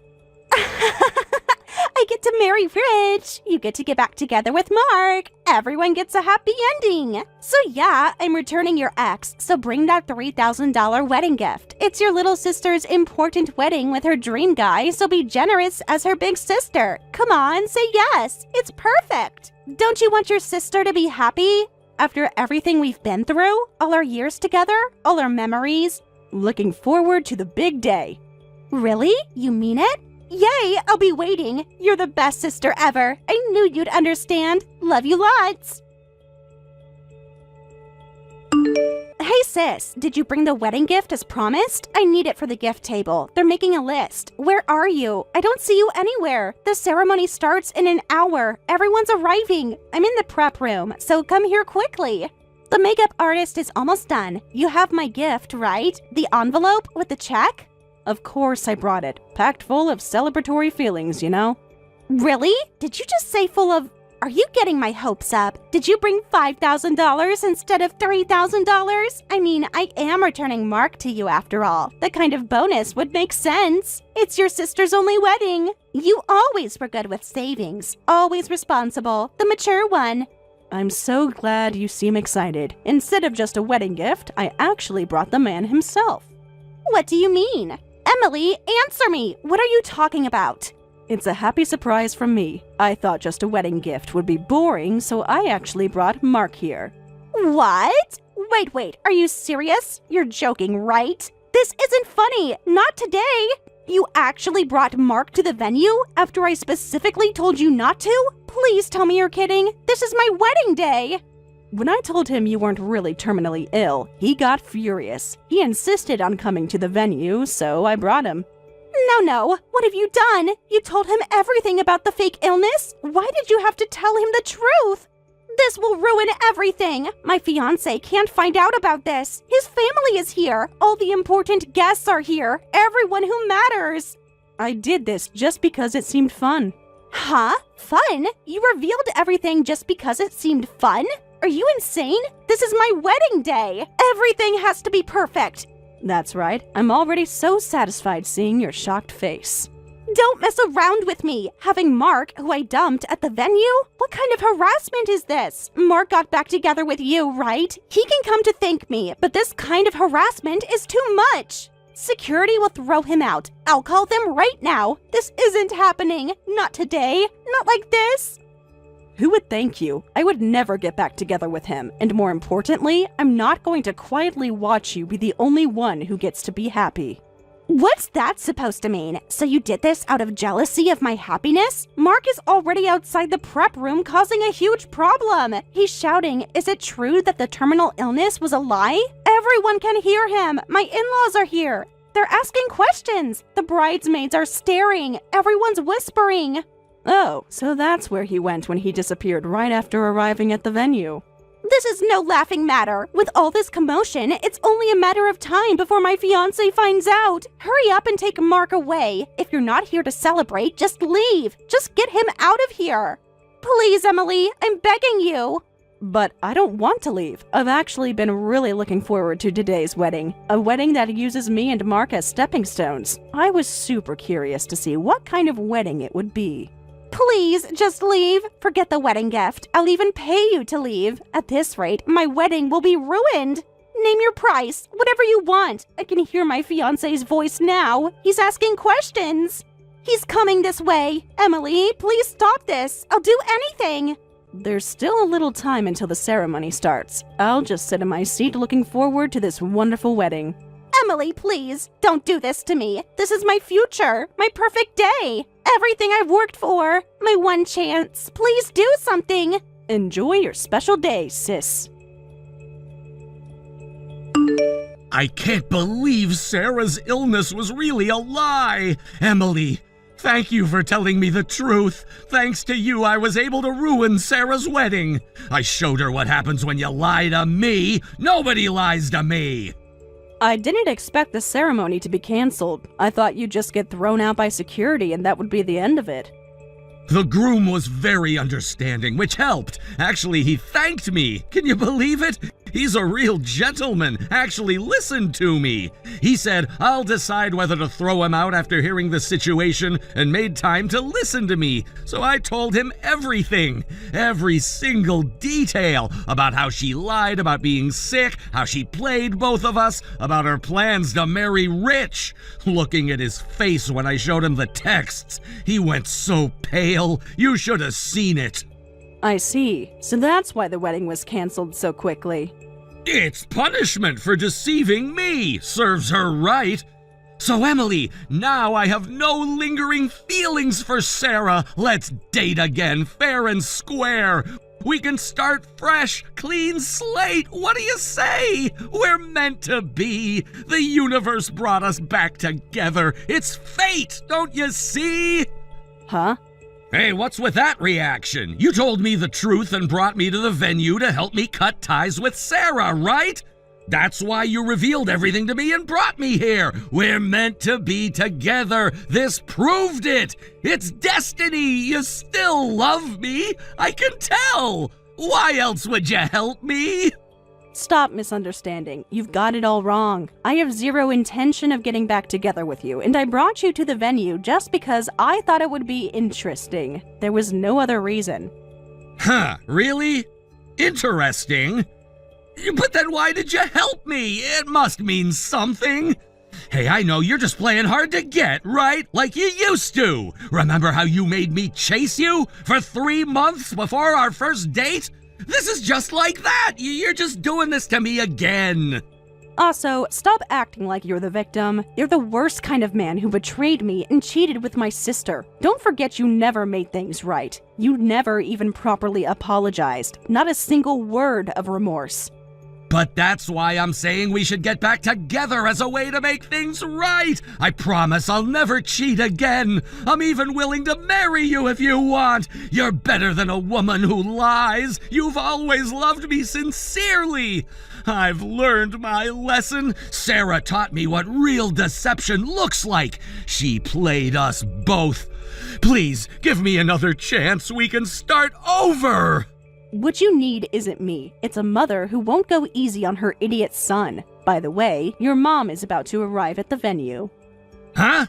I get to marry rich. You get to get back together with Mark. Everyone gets a happy ending. So yeah, I'm returning your ex, so bring that $3,000 wedding gift. It's your little sister's important wedding with her dream guy, so be generous as her big sister. Come on, say yes. It's perfect. Don't you want your sister to be happy? After everything we've been through, all our years together, all our memories. Looking forward to the big day. Really? You mean it? Yay, I'll be waiting. You're the best sister ever. I knew you'd understand. Love you lots. Hey sis, did you bring the wedding gift as promised? I need it for the gift table. They're making a list. Where are you? I don't see you anywhere. The ceremony starts in an hour. Everyone's arriving. I'm in the prep room, so come here quickly. The makeup artist is almost done. You have my gift, right? The envelope with the check? Of course I brought it. Packed full of celebratory feelings, you know? Really? Did you just say full of... Are you getting my hopes up? Did you bring $5,000 instead of $3,000? I mean, I am returning Mark to you after all. That kind of bonus would make sense. It's your sister's only wedding. You always were good with savings. Always responsible. The mature one. I'm so glad you seem excited. Instead of just a wedding gift, I actually brought the man himself. What do you mean? Emily, answer me! What are you talking about? It's a happy surprise from me. I thought just a wedding gift would be boring, so I actually brought Mark here. What? Wait, are you serious? You're joking, right? This isn't funny. Not today. You actually brought Mark to the venue after I specifically told you not to? Please tell me you're kidding. This is my wedding day. When I told him you weren't really terminally ill, he got furious. He insisted on coming to the venue, so I brought him. No. What have you done? You told him everything about the fake illness? Why did you have to tell him the truth? This will ruin everything. My fiancé can't find out about this. His family is here. All the important guests are here. Everyone who matters. I did this just because it seemed fun. Huh? Fun? You revealed everything just because it seemed fun? Are you insane? This is my wedding day. Everything has to be perfect. That's right. I'm already so satisfied seeing your shocked face. Don't mess around with me. Having Mark, who I dumped at the venue? What kind of harassment is this? Mark got back together with you, right? He can come to thank me, but this kind of harassment is too much. Security will throw him out. I'll call them right now. This isn't happening. Not today. Not like this. Who would thank you? I would never get back together with him. And more importantly, I'm not going to quietly watch you be the only one who gets to be happy. What's that supposed to mean? So you did this out of jealousy of my happiness? Mark is already outside the prep room causing a huge problem. He's shouting, is it true that the terminal illness was a lie? Everyone can hear him. My in-laws are here. They're asking questions. The bridesmaids are staring. Everyone's whispering. Oh, so that's where he went when he disappeared right after arriving at the venue. This is no laughing matter. With all this commotion, it's only a matter of time before my fiancé finds out. Hurry up and take Mark away. If you're not here to celebrate, just leave. Just get him out of here. Please, Emily, I'm begging you. But I don't want to leave. I've actually been really looking forward to today's wedding. A wedding that uses me and Mark as stepping stones. I was super curious to see what kind of wedding it would be. Please, just leave. Forget the wedding gift. I'll even pay you to leave. At this rate, my wedding will be ruined. Name your price, whatever you want. I can hear my fiancé's voice now. He's asking questions. He's coming this way. Emily, please stop this. I'll do anything. There's still a little time until the ceremony starts. I'll just sit in my seat looking forward to this wonderful wedding. Emily, please, don't do this to me. This is my future, my perfect day. Everything I've worked for, my one chance. Please do something. Enjoy your special day, sis. I can't believe Sarah's illness was really a lie. Emily, thank you for telling me the truth. Thanks to you, I was able to ruin Sarah's wedding. I showed her what happens when you lie to me. Nobody lies to me. I didn't expect the ceremony to be canceled. I thought you'd just get thrown out by security and that would be the end of it. The groom was very understanding, which helped. Actually, he thanked me. Can you believe it? He's a real gentleman. Actually listened to me. He said, I'll decide whether to throw him out after hearing the situation, and made time to listen to me. So I told him everything. Every single detail about how she lied about being sick, how she played both of us, about her plans to marry Rich. Looking at his face when I showed him the texts, he went so pale. You should have seen it. I see. So that's why the wedding was canceled so quickly. It's punishment for deceiving me. Serves her right. So Emily, now I have no lingering feelings for Sarah. Let's date again, fair and square. We can start fresh, clean slate. What do you say? We're meant to be. The universe brought us back together. It's fate, don't you see? Huh? Hey, what's with that reaction? You told me the truth and brought me to the venue to help me cut ties with Sarah, right? That's why you revealed everything to me and brought me here. We're meant to be together. This proved it. It's destiny. You still love me. I can tell. Why else would you help me? Stop misunderstanding. You've got it all wrong. I have zero intention of getting back together with you, and I brought you to the venue just because I thought it would be interesting. There was no other reason. Huh, really? Interesting. But then why did you help me? It must mean something. Hey, I know you're just playing hard to get, right? Like you used to. Remember how you made me chase you for 3 months before our first date? This is just like that. You're just doing this to me again. Also, stop acting like you're the victim. You're the worst kind of man who betrayed me and cheated with my sister. Don't forget you never made things right. You never even properly apologized. Not a single word of remorse. But that's why I'm saying we should get back together as a way to make things right. I promise I'll never cheat again. I'm even willing to marry you if you want. You're better than a woman who lies. You've always loved me sincerely. I've learned my lesson. Sarah taught me what real deception looks like. She played us both. Please, give me another chance. We can start over. What you need isn't me. It's a mother who won't go easy on her idiot son. By the way, your mom is about to arrive at the venue. Huh?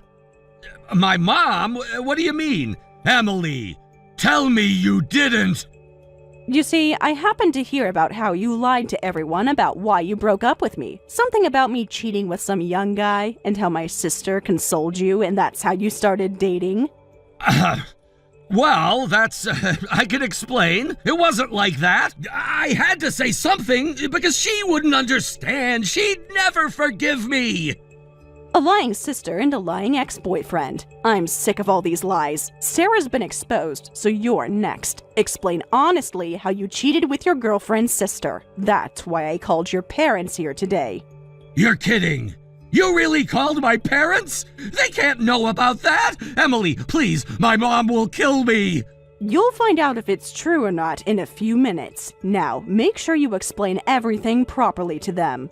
My mom? What do you mean? Emily, tell me you didn't. You see, I happened to hear about how you lied to everyone about why you broke up with me. Something about me cheating with some young guy, and how my sister consoled you, and that's how you started dating. Well, that's, I can explain. It wasn't like that. I had to say something because she wouldn't understand. She'd never forgive me. A lying sister and a lying ex-boyfriend. I'm sick of all these lies. Sarah's been exposed, so you're next. Explain honestly how you cheated with your girlfriend's sister. That's why I called your parents here today. You're kidding. You really called my parents? They can't know about that. Emily, please, my mom will kill me. You'll find out if it's true or not in a few minutes. Now, make sure you explain everything properly to them.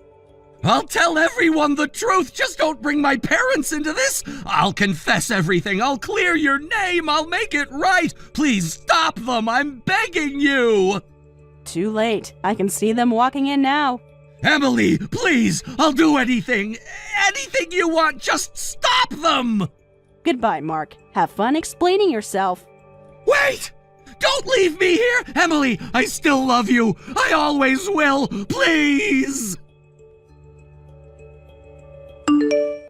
I'll tell everyone the truth. Just don't bring my parents into this. I'll confess everything. I'll clear your name. I'll make it right. Please stop them. I'm begging you. Too late. I can see them walking in now. Emily, please. I'll do anything. Anything you want. Just stop them. Goodbye, Mark. Have fun explaining yourself. Wait! Don't leave me here! Emily, I still love you. I always will. Please!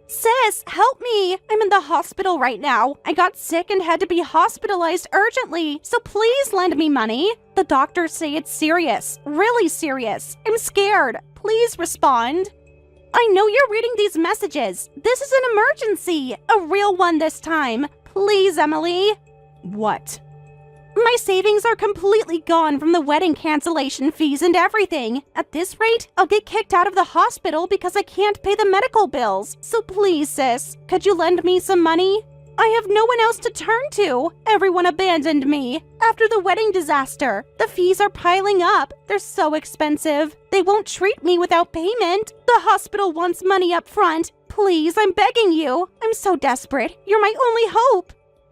Sis, help me! I'm in the hospital right now. I got sick and had to be hospitalized urgently, so please lend me money. The doctors say it's serious, really serious. I'm scared. Please respond. I know you're reading these messages. This is an emergency, a real one this time. Please, Emily. What? My savings are completely gone from the wedding cancellation fees and everything. At this rate, I'll get kicked out of the hospital because I can't pay the medical bills. So please, sis, could you lend me some money? I have no one else to turn to. Everyone abandoned me after the wedding disaster. The fees are piling up. They're so expensive. They won't treat me without payment. The hospital wants money up front. Please, I'm begging you. I'm so desperate. You're my only hope.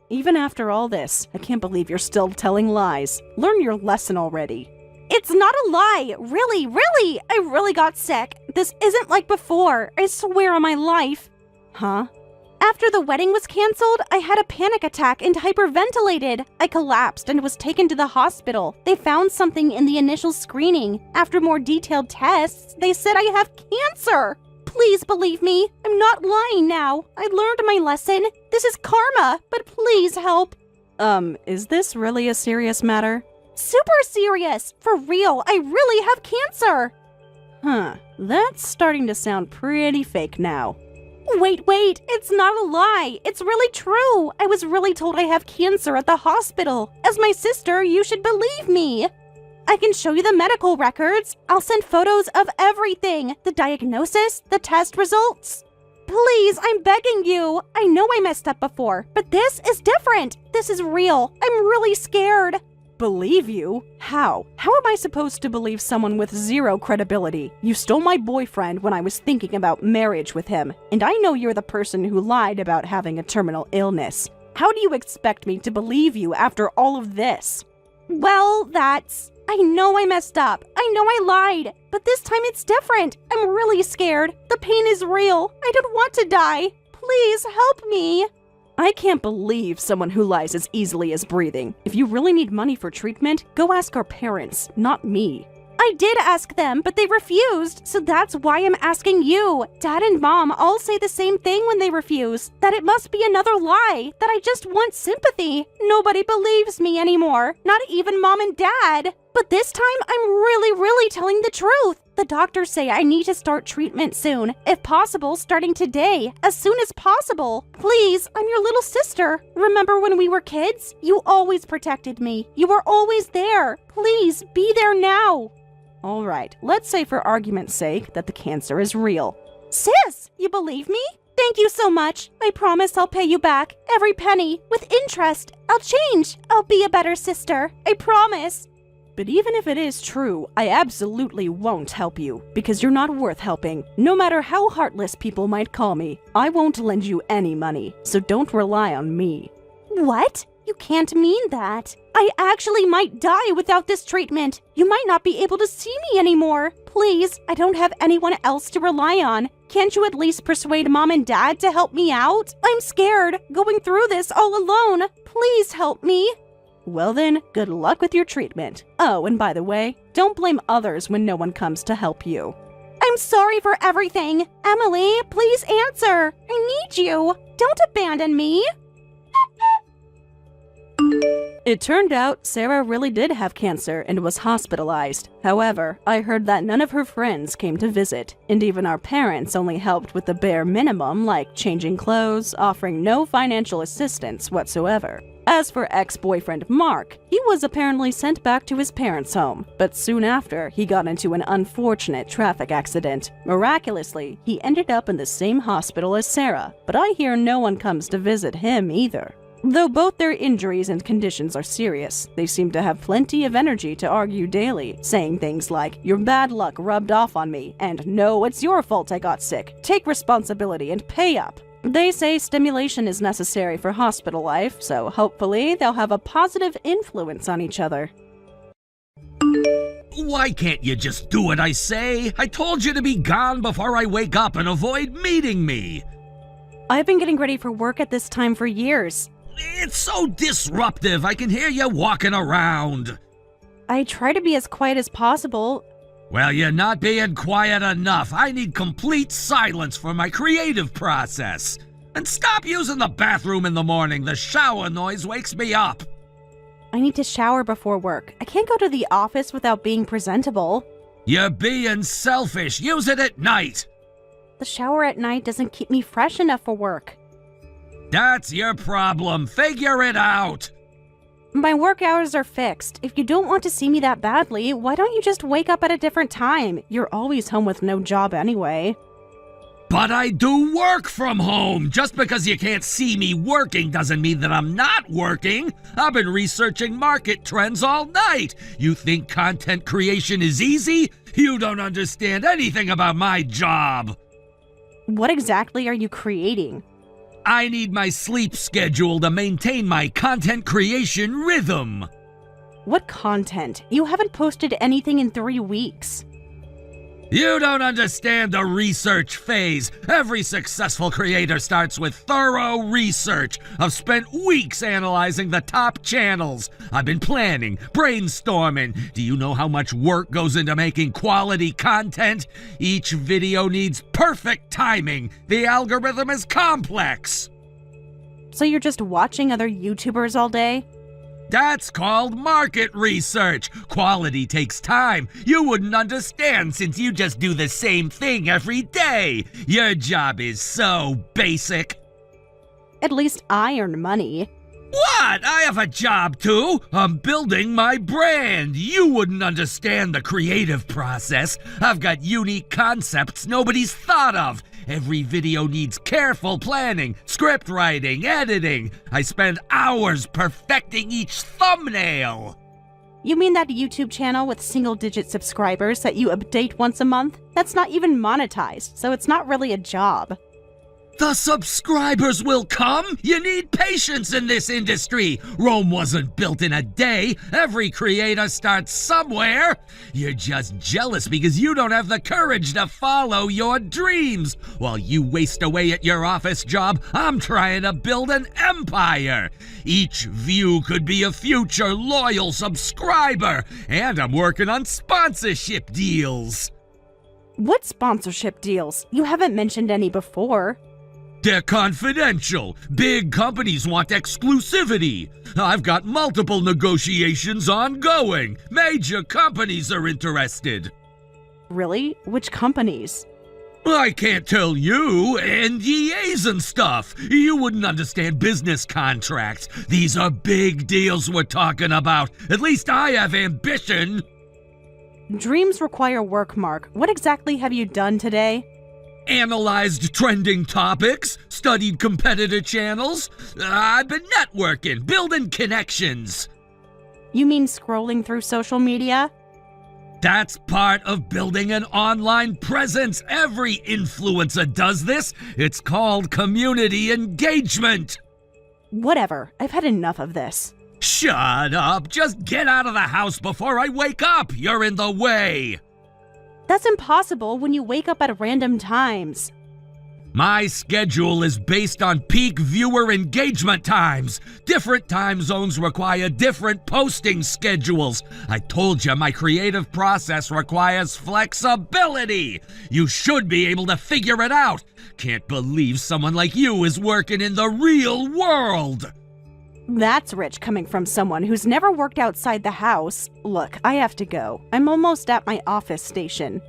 Even after all this, I can't believe you're still telling lies. Learn your lesson already. It's not a lie. Really. I really got sick. This isn't like before. I swear on my life. Huh? After the wedding was canceled, I had a panic attack and hyperventilated. I collapsed and was taken to the hospital. They found something in the initial screening. After more detailed tests, they said I have cancer. Please believe me. I'm not lying now. I learned my lesson. This is karma, but please help. Is this really a serious matter? Super serious. For real, I really have cancer. Huh. That's starting to sound pretty fake now. Wait, it's not a lie. It's really true. I was really told I have cancer at the hospital. As my sister, you should believe me. I can show you the medical records. I'll send photos of everything. The diagnosis, the test results. Please, I'm begging you. I know I messed up before, but this is different. This is real. I'm really scared. Believe you? How? How am I supposed to believe someone with zero credibility? You stole my boyfriend when I was thinking about marriage with him, and I know you're the person who lied about having a terminal illness. How do you expect me to believe you after all of this? Well, I know I messed up. I know I lied. But this time it's different. I'm really scared. The pain is real. I don't want to die. Please help me. I can't believe someone who lies as easily as breathing. If you really need money for treatment, go ask our parents, not me. I did ask them, but they refused, so that's why I'm asking you. Dad and Mom all say the same thing when they refuse, that it must be another lie, that I just want sympathy. Nobody believes me anymore, not even Mom and Dad. But this time, I'm really telling the truth. The doctors say I need to start treatment soon, if possible, starting today, as soon as possible. Please, I'm your little sister. Remember when we were kids? You always protected me. You were always there. Please, be there now. All right, let's say for argument's sake that the cancer is real. Sis, you believe me? Thank you so much. I promise I'll pay you back, every penny, with interest. I'll change. I'll be a better sister. I promise. But even if it is true, I absolutely won't help you, because you're not worth helping. No matter how heartless people might call me, I won't lend you any money, so don't rely on me. What? You can't mean that. I actually might die without this treatment. You might not be able to see me anymore. Please, I don't have anyone else to rely on. Can't you at least persuade Mom and Dad to help me out? I'm scared, going through this all alone. Please help me. Well then, good luck with your treatment. Oh, and by the way, don't blame others when no one comes to help you. I'm sorry for everything. Emily, please answer. I need you. Don't abandon me. It turned out Sarah really did have cancer and was hospitalized. However, I heard that none of her friends came to visit, and even our parents only helped with the bare minimum like changing clothes, offering no financial assistance whatsoever. As for ex-boyfriend Mark, he was apparently sent back to his parents' home, but soon after, he got into an unfortunate traffic accident. Miraculously, he ended up in the same hospital as Sarah, but I hear no one comes to visit him either. Though both their injuries and conditions are serious, they seem to have plenty of energy to argue daily, saying things like, "Your bad luck rubbed off on me," and "No, it's your fault I got sick. Take responsibility and pay up." They say stimulation is necessary for hospital life, so hopefully they'll have a positive influence on each other. Why can't you just do what I say? I told you to be gone before I wake up and avoid meeting me. I've been getting ready for work at this time for years. It's so disruptive. I can hear you walking around. I try to be as quiet as possible. Well, you're not being quiet enough. I need complete silence for my creative process. And stop using the bathroom in the morning. The shower noise wakes me up. I need to shower before work. I can't go to the office without being presentable. You're being selfish. Use it at night. The shower at night doesn't keep me fresh enough for work. That's your problem. Figure it out. My work hours are fixed. If you don't want to see me that badly, why don't you just wake up at a different time? You're always home with no job anyway. But I do work from home. Just because you can't see me working doesn't mean that I'm not working. I've been researching market trends all night. You think content creation is easy? You don't understand anything about my job. What exactly are you creating? I need my sleep schedule to maintain my content creation rhythm. What content? You haven't posted anything in 3 weeks. You don't understand the research phase. Every successful creator starts with thorough research. I've spent weeks analyzing the top channels. I've been planning, brainstorming. Do you know how much work goes into making quality content? Each video needs perfect timing. The algorithm is complex. So you're just watching other YouTubers all day? That's called market research. Quality takes time. You wouldn't understand since you just do the same thing every day. Your job is so basic. At least I earn money. What? I have a job too. I'm building my brand. You wouldn't understand the creative process. I've got unique concepts nobody's thought of. Every video needs careful planning, script writing, editing. I spend hours perfecting each thumbnail. You mean that YouTube channel with single-digit subscribers that you update once a month? That's not even monetized, so it's not really a job. The subscribers will come. You need patience in this industry. Rome wasn't built in a day. Every creator starts somewhere. You're just jealous because you don't have the courage to follow your dreams. While you waste away at your office job, I'm trying to build an empire. Each view could be a future loyal subscriber. And I'm working on sponsorship deals. What sponsorship deals? You haven't mentioned any before. They're confidential. Big companies want exclusivity. I've got multiple negotiations ongoing. Major companies are interested. Really? Which companies? I can't tell you. NDAs and stuff. You wouldn't understand business contracts. These are big deals we're talking about. At least I have ambition. Dreams require work, Mark. What exactly have you done today? Analyzed trending topics, studied competitor channels. I've been networking, building connections. You mean scrolling through social media? That's part of building an online presence. Every influencer does this. It's called community engagement. Whatever. I've had enough of this. Shut up. Just get out of the house before I wake up. You're in the way. That's impossible when you wake up at random times. My schedule is based on peak viewer engagement times. Different time zones require different posting schedules. I told you my creative process requires flexibility. You should be able to figure it out. Can't believe someone like you is working in the real world. That's rich coming from someone who's never worked outside the house. Look, I have to go. I'm almost at my office station.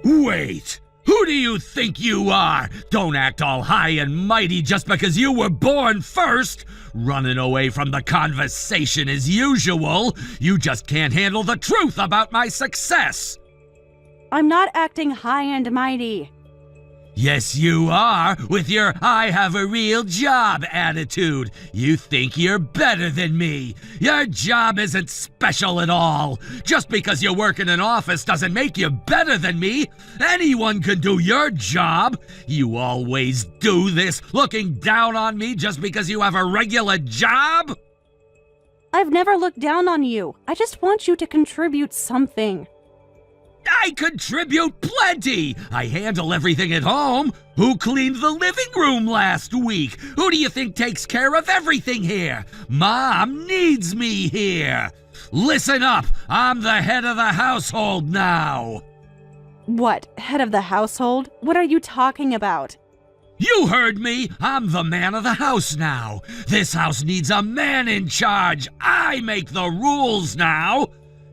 Wait! Who do you think you are? Don't act all high and mighty just because you were born first. Running away from the conversation as usual. You just can't handle the truth about my success. I'm not acting high and mighty. Yes, you are, with your I have a real job attitude. You think you're better than me. Your job isn't special at all. Just because you work in an office doesn't make you better than me. Anyone can do your job. You always do this, looking down on me just because you have a regular job? I've never looked down on you. I just want you to contribute something. I contribute plenty. I handle everything at home. Who cleaned the living room last week? Who do you think takes care of everything here? Mom needs me here. Listen up. I'm the head of the household now. What, head of the household? What are you talking about? You heard me. I'm the man of the house now. This house needs a man in charge. I make the rules now.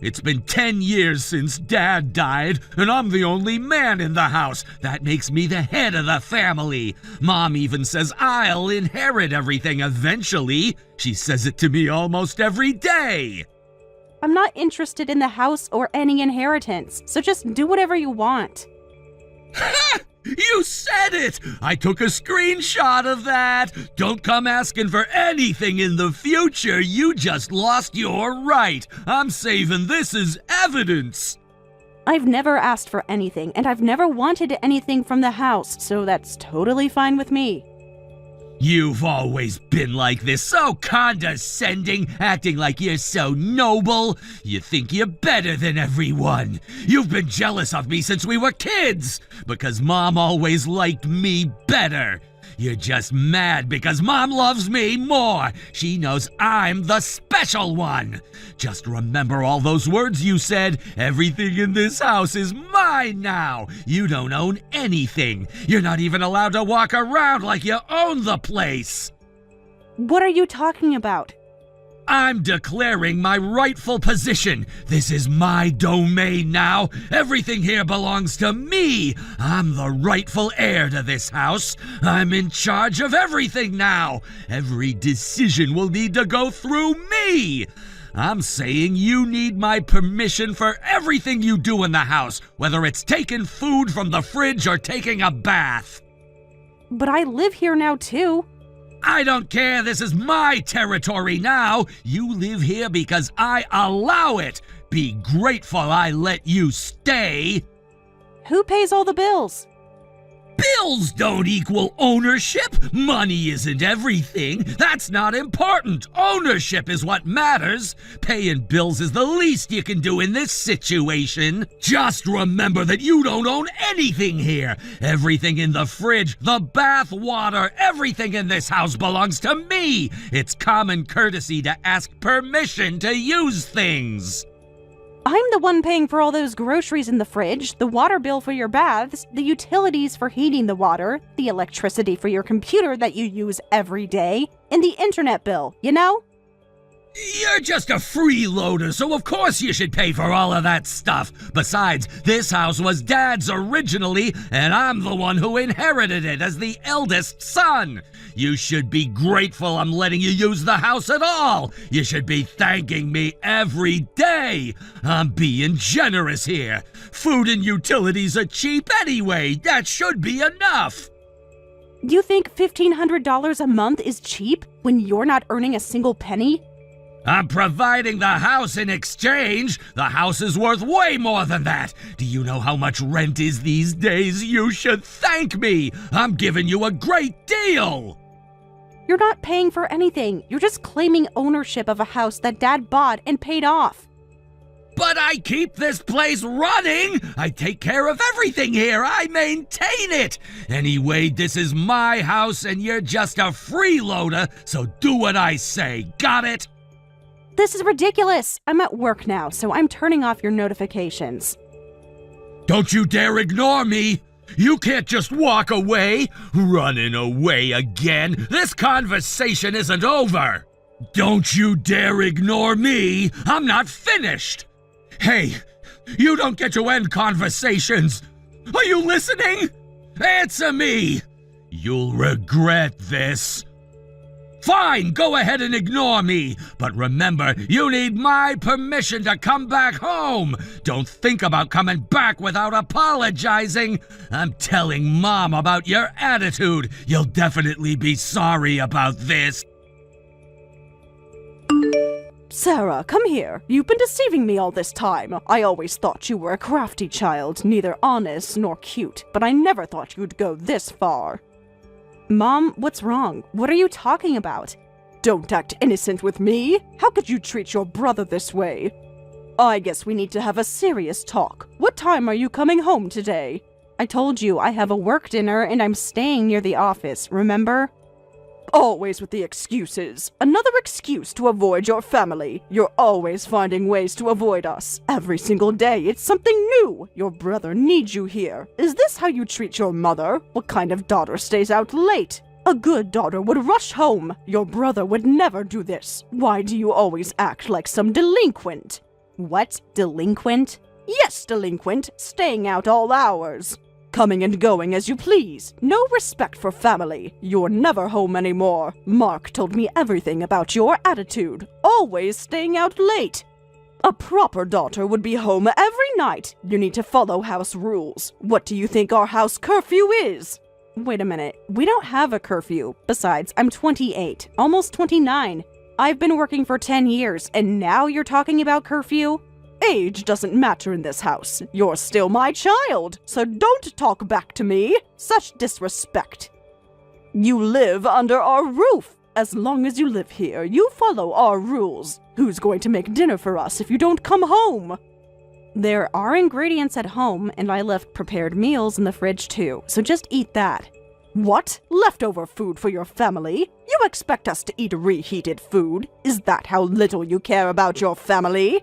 It's been 10 years since Dad died, and I'm the only man in the house. That makes me the head of the family. Mom even says I'll inherit everything eventually. She says it to me almost every day. I'm not interested in the house or any inheritance, so just do whatever you want. Ha! You said it! I took a screenshot of that. Don't come asking for anything in the future. You just lost your right. I'm saving this as evidence. I've never asked for anything, and I've never wanted anything from the house, so that's totally fine with me. You've always been like this, so condescending, acting like you're so noble. You think you're better than everyone. You've been jealous of me since we were kids, because Mom always liked me better. You're just mad because Mom loves me more. She knows I'm the special one. Just remember all those words you said. Everything in this house is mine now. You don't own anything. You're not even allowed to walk around like you own the place. What are you talking about? I'm declaring my rightful position. This is my domain now. Everything here belongs to me. I'm the rightful heir to this house. I'm in charge of everything now. Every decision will need to go through me. I'm saying you need my permission for everything you do in the house, whether it's taking food from the fridge or taking a bath. But I live here now, too. I don't care. This is my territory now. You live here because I allow it. Be grateful I let you stay. Who pays all the bills? Bills don't equal ownership. Money isn't everything. That's not important. Ownership is what matters. Paying bills is the least you can do in this situation. Just remember that you don't own anything here. Everything in the fridge, the bath water, everything in this house belongs to me. It's common courtesy to ask permission to use things. I'm the one paying for all those groceries in the fridge, the water bill for your baths, the utilities for heating the water, the electricity for your computer that you use every day, and the internet bill, you know? You're just a freeloader, so of course you should pay for all of that stuff. Besides, this house was Dad's originally, and I'm the one who inherited it as the eldest son. You should be grateful I'm letting you use the house at all. You should be thanking me every day. I'm being generous here. Food and utilities are cheap anyway. That should be enough. You think $1,500 a month is cheap when you're not earning a single penny? I'm providing the house in exchange. The house is worth way more than that. Do you know how much rent is these days? You should thank me. I'm giving you a great deal. You're not paying for anything. You're just claiming ownership of a house that Dad bought and paid off. But I keep this place running. I take care of everything here. I maintain it. Anyway, this is my house and you're just a freeloader, so do what I say. Got it? This is ridiculous. I'm at work now, so I'm turning off your notifications. Don't you dare ignore me. You can't just walk away. Running away again. This conversation isn't over. Don't you dare ignore me. I'm not finished. Hey, you don't get to end conversations. Are you listening? Answer me. You'll regret this. Fine, go ahead and ignore me. But remember, you need my permission to come back home. Don't think about coming back without apologizing. I'm telling Mom about your attitude. You'll definitely be sorry about this. Sarah, come here. You've been deceiving me all this time. I always thought you were a crafty child, neither honest nor cute, but I never thought you'd go this far. Mom, what's wrong? What are you talking about? Don't act innocent with me. How could you treat your brother this way? I guess we need to have a serious talk. What time are you coming home today? I told you I have a work dinner and I'm staying near the office, remember? Always with the excuses. Another excuse to avoid your family. You're always finding ways to avoid us. Every single day, it's something new. Your brother needs you here. Is this how you treat your mother? What kind of daughter stays out late? A good daughter would rush home. Your brother would never do this. Why do you always act like some delinquent? What? Delinquent? Yes, delinquent. Staying out all hours. Coming and going as you please. No respect for family. You're never home anymore. Mark told me everything about your attitude. Always staying out late. A proper daughter would be home every night. You need to follow house rules. What do you think our house curfew is? Wait a minute. We don't have a curfew. Besides, I'm 28, almost 29. I've been working for 10 years, and now you're talking about curfew? Age doesn't matter in this house. You're still my child, so don't talk back to me. Such disrespect. You live under our roof. As long as you live here, you follow our rules. Who's going to make dinner for us if you don't come home? There are ingredients at home, and I left prepared meals in the fridge too, so just eat that. What? Leftover food for your family? You expect us to eat reheated food? Is that how little you care about your family?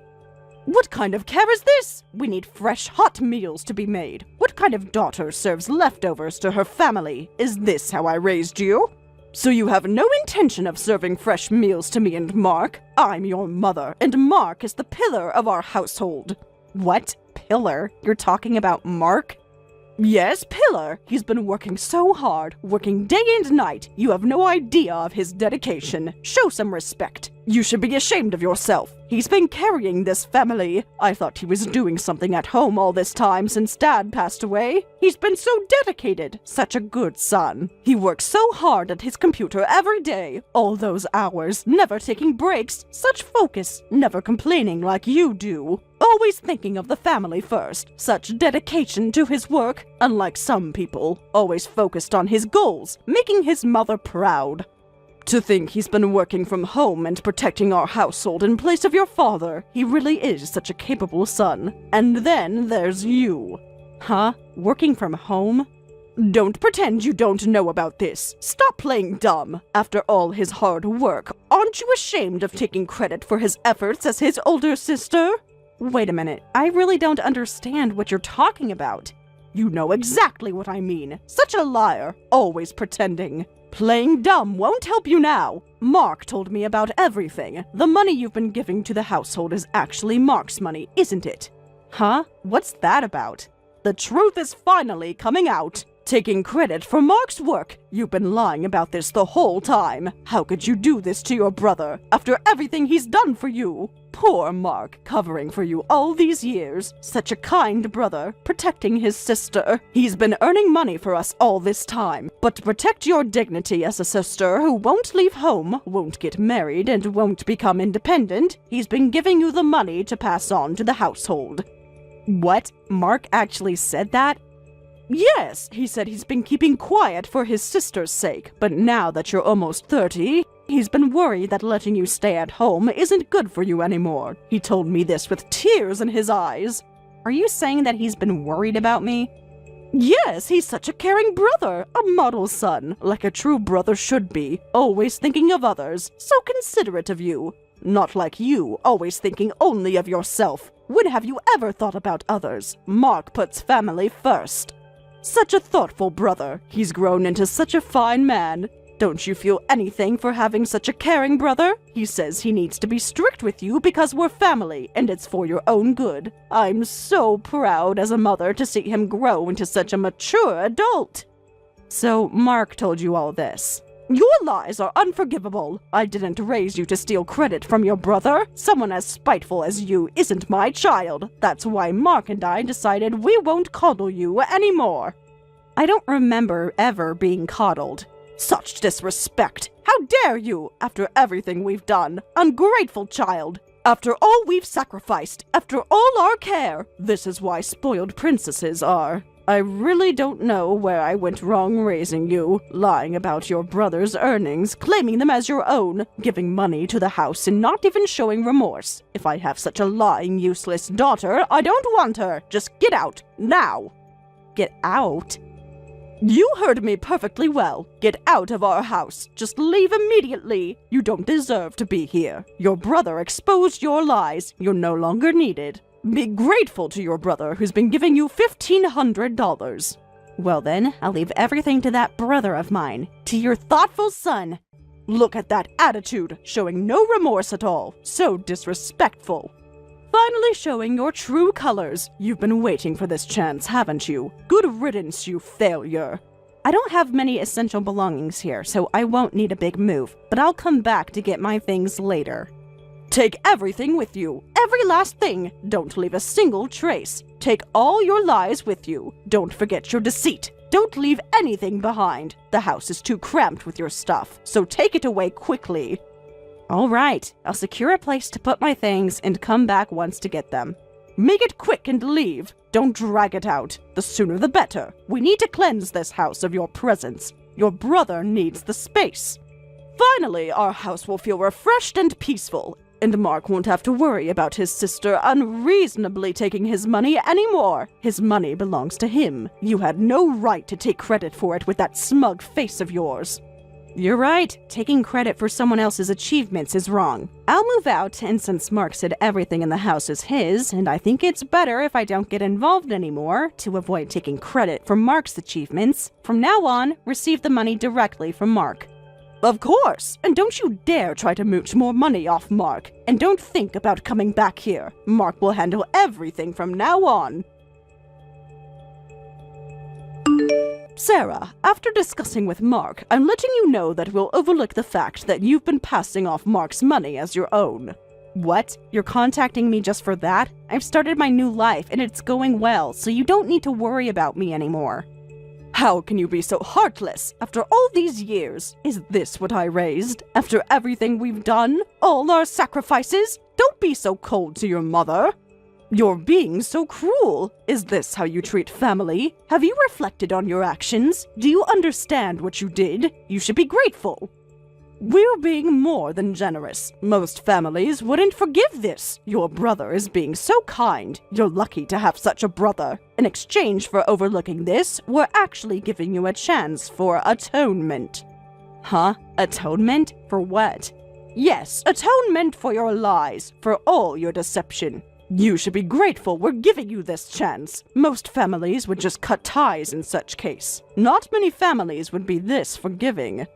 What kind of care is this? We need fresh, hot meals to be made. What kind of daughter serves leftovers to her family? Is this how I raised you? So you have no intention of serving fresh meals to me and Mark? I'm your mother, and Mark is the pillar of our household. What? Pillar? You're talking about Mark? Yes, pillar. He's been working so hard, working day and night. You have no idea of his dedication. Show some respect. You should be ashamed of yourself. He's been carrying this family. I thought he was doing something at home all this time since Dad passed away. He's been so dedicated. Such a good son. He works so hard at his computer every day. All those hours, never taking breaks. Such focus, never complaining like you do. Always thinking of the family first. Such dedication to his work. Unlike some people, always focused on his goals, making his mother proud. To think he's been working from home and protecting our household in place of your father. He really is such a capable son. And then there's you. Huh? Working from home? Don't pretend you don't know about this. Stop playing dumb. After all his hard work, aren't you ashamed of taking credit for his efforts as his older sister? Wait a minute. I really don't understand what you're talking about. You know exactly what I mean. Such a liar. Always pretending. Playing dumb won't help you now. Mark told me about everything. The money you've been giving to the household is actually Mark's money, isn't it? Huh? What's that about? The truth is finally coming out. Taking credit for Mark's work. You've been lying about this the whole time. How could you do this to your brother after everything he's done for you? Poor Mark, covering for you all these years. Such a kind brother, protecting his sister. He's been earning money for us all this time. But to protect your dignity as a sister who won't leave home, won't get married, and won't become independent, he's been giving you the money to pass on to the household. What? Mark actually said that? Yes, he said he's been keeping quiet for his sister's sake, but now that you're almost 30, he's been worried that letting you stay at home isn't good for you anymore. He told me this with tears in his eyes. Are you saying that he's been worried about me? Yes, he's such a caring brother, a model son, like a true brother should be, always thinking of others, so considerate of you. Not like you, always thinking only of yourself. When have you ever thought about others? Mark puts family first. Such a thoughtful brother. He's grown into such a fine man. Don't you feel anything for having such a caring brother? He says he needs to be strict with you because we're family, and it's for your own good. I'm so proud as a mother to see him grow into such a mature adult. So Mark told you all this? Your lies are unforgivable. I didn't raise you to steal credit from your brother. Someone as spiteful as you isn't my child. That's why Mark and I decided we won't coddle you anymore. I don't remember ever being coddled. Such disrespect. How dare you, after everything we've done? Ungrateful child. After all we've sacrificed, after all our care. This is why spoiled princesses are. I really don't know where I went wrong raising you, lying about your brother's earnings, claiming them as your own, giving money to the house and not even showing remorse. If I have such a lying, useless daughter, I don't want her. Just get out, now. Get out? You heard me perfectly well. Get out of our house. Just leave immediately. You don't deserve to be here. Your brother exposed your lies. You're no longer needed. Be grateful to your brother who's been giving you $1,500. Well then, I'll leave everything to that brother of mine, to your thoughtful son. Look at that attitude, showing no remorse at all. So disrespectful. Finally showing your true colors. You've been waiting for this chance, haven't you? Good riddance, you failure. I don't have many essential belongings here, so I won't need a big move, but I'll come back to get my things later. Take everything with you. Every last thing. Don't leave a single trace. Take all your lies with you. Don't forget your deceit. Don't leave anything behind. The house is too cramped with your stuff, so take it away quickly. All right. I'll secure a place to put my things and come back once to get them. Make it quick and leave. Don't drag it out. The sooner the better. We need to cleanse this house of your presence. Your brother needs the space. Finally, our house will feel refreshed and peaceful. And Mark won't have to worry about his sister unreasonably taking his money anymore. His money belongs to him. You had no right to take credit for it with that smug face of yours. You're right. Taking credit for someone else's achievements is wrong. I'll move out, and since Mark said everything in the house is his, and I think it's better if I don't get involved anymore to avoid taking credit for Mark's achievements, from now on, receive the money directly from Mark. Of course, and don't you dare try to mooch more money off Mark. And don't think about coming back here. Mark will handle everything from now on. Sarah, after discussing with Mark, I'm letting you know that we'll overlook the fact that you've been passing off Mark's money as your own. What? You're contacting me just for that? I've started my new life and it's going well, so you don't need to worry about me anymore. How can you be so heartless after all these years? Is this what I raised? After everything we've done? All our sacrifices? Don't be so cold to your mother. You're being so cruel. Is this how you treat family? Have you reflected on your actions? Do you understand what you did? You should be grateful. We're being more than generous. Most families wouldn't forgive this. Your brother is being so kind. You're lucky to have such a brother. In exchange for overlooking this, we're actually giving you a chance for atonement. Huh? Atonement? For what? Yes, atonement for your lies, for all your deception. You should be grateful we're giving you this chance. Most families would just cut ties in such case. Not many families would be this forgiving.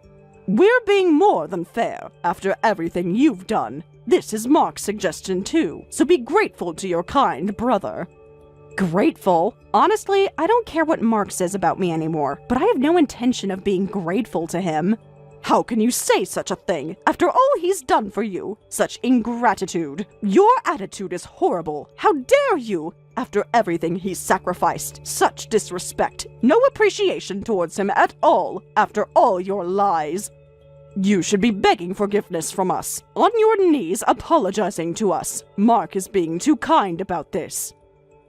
We're being more than fair after everything you've done. This is Mark's suggestion too, so be grateful to your kind brother. Grateful? Honestly, I don't care what Mark says about me anymore, but I have no intention of being grateful to him. How can you say such a thing after all he's done for you? Such ingratitude. Your attitude is horrible. How dare you? After everything he's sacrificed, such disrespect. No appreciation towards him at all after all your lies. You should be begging forgiveness from us, on your knees apologizing to us. Mark is being too kind about this.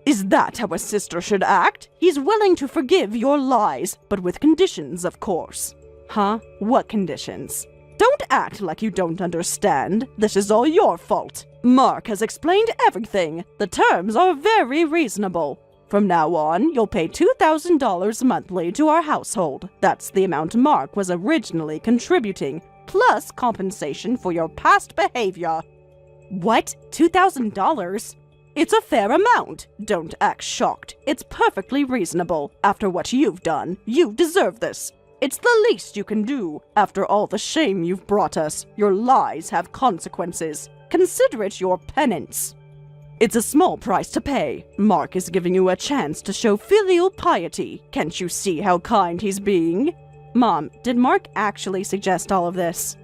Is that how a sister should act? He's willing to forgive your lies, but with conditions, of course. Huh? What conditions? Don't act like you don't understand. This is all your fault. Mark has explained everything. The terms are very reasonable. From now on, you'll pay $2,000 monthly to our household. That's the amount Mark was originally contributing, plus compensation for your past behavior. What? $2,000? It's a fair amount. Don't act shocked. It's perfectly reasonable. After what you've done, you deserve this. It's the least you can do. After all the shame you've brought us, your lies have consequences. Consider it your penance. It's a small price to pay. Mark is giving you a chance to show filial piety. Can't you see how kind he's being? Mom, did Mark actually suggest all of this?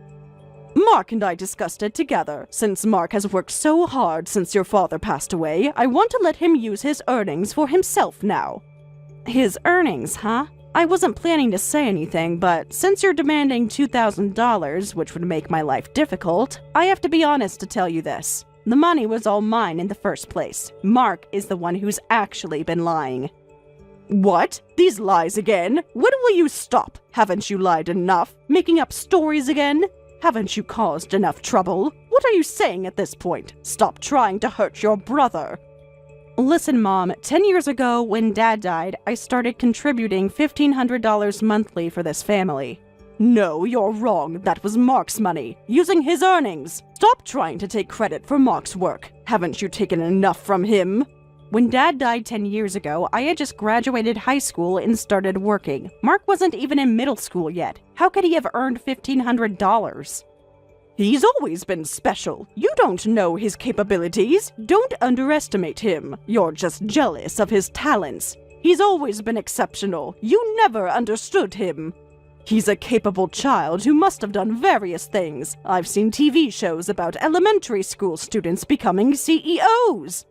Mark and I discussed it together. Since Mark has worked so hard since your father passed away, I want to let him use his earnings for himself now. His earnings, huh? I wasn't planning to say anything, but since you're demanding $2,000, which would make my life difficult, I have to be honest to tell you this. The money was all mine in the first place. Mark is the one who's actually been lying. What? These lies again? When will you stop? Haven't you lied enough? Making up stories again? Haven't you caused enough trouble? What are you saying at this point? Stop trying to hurt your brother. Listen, Mom, 10 years ago, when Dad died, I started contributing $1,500 monthly for this family. No, you're wrong. That was Mark's money, using his earnings. Stop trying to take credit for Mark's work. Haven't you taken enough from him? When Dad died 10 years ago, I had just graduated high school and started working. Mark wasn't even in middle school yet. How could he have earned $1,500? He's always been special. You don't know his capabilities. Don't underestimate him. You're just jealous of his talents. He's always been exceptional. You never understood him. He's a capable child who must have done various things. I've seen TV shows about elementary school students becoming CEOs.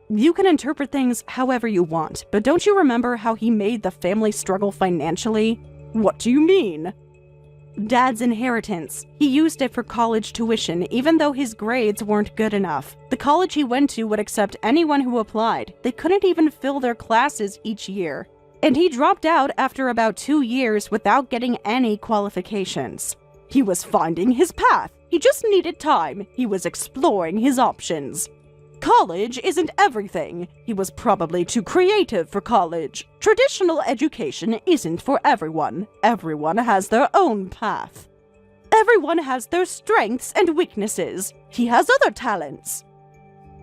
You can interpret things however you want, but don't you remember how he made the family struggle financially? What do you mean? Dad's inheritance. He used it for college tuition, even though his grades weren't good enough. The college he went to would accept anyone who applied. They couldn't even fill their classes each year. And he dropped out after about 2 years without getting any qualifications. He was finding his path. He just needed time. He was exploring his options. College isn't everything. He was probably too creative for college. Traditional education isn't for everyone. Everyone has their own path. Everyone has their strengths and weaknesses. He has other talents.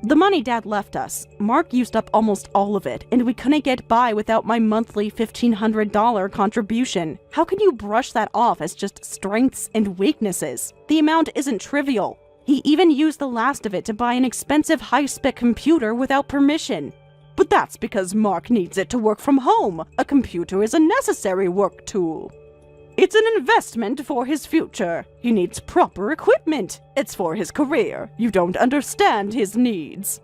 The money Dad left us. Mark used up almost all of it, and we couldn't get by without my monthly $1,500 contribution. How can you brush that off as just strengths and weaknesses? The amount isn't trivial. He even used the last of it to buy an expensive high-spec computer without permission. But that's because Mark needs it to work from home. A computer is a necessary work tool. It's an investment for his future. He needs proper equipment. It's for his career. You don't understand his needs.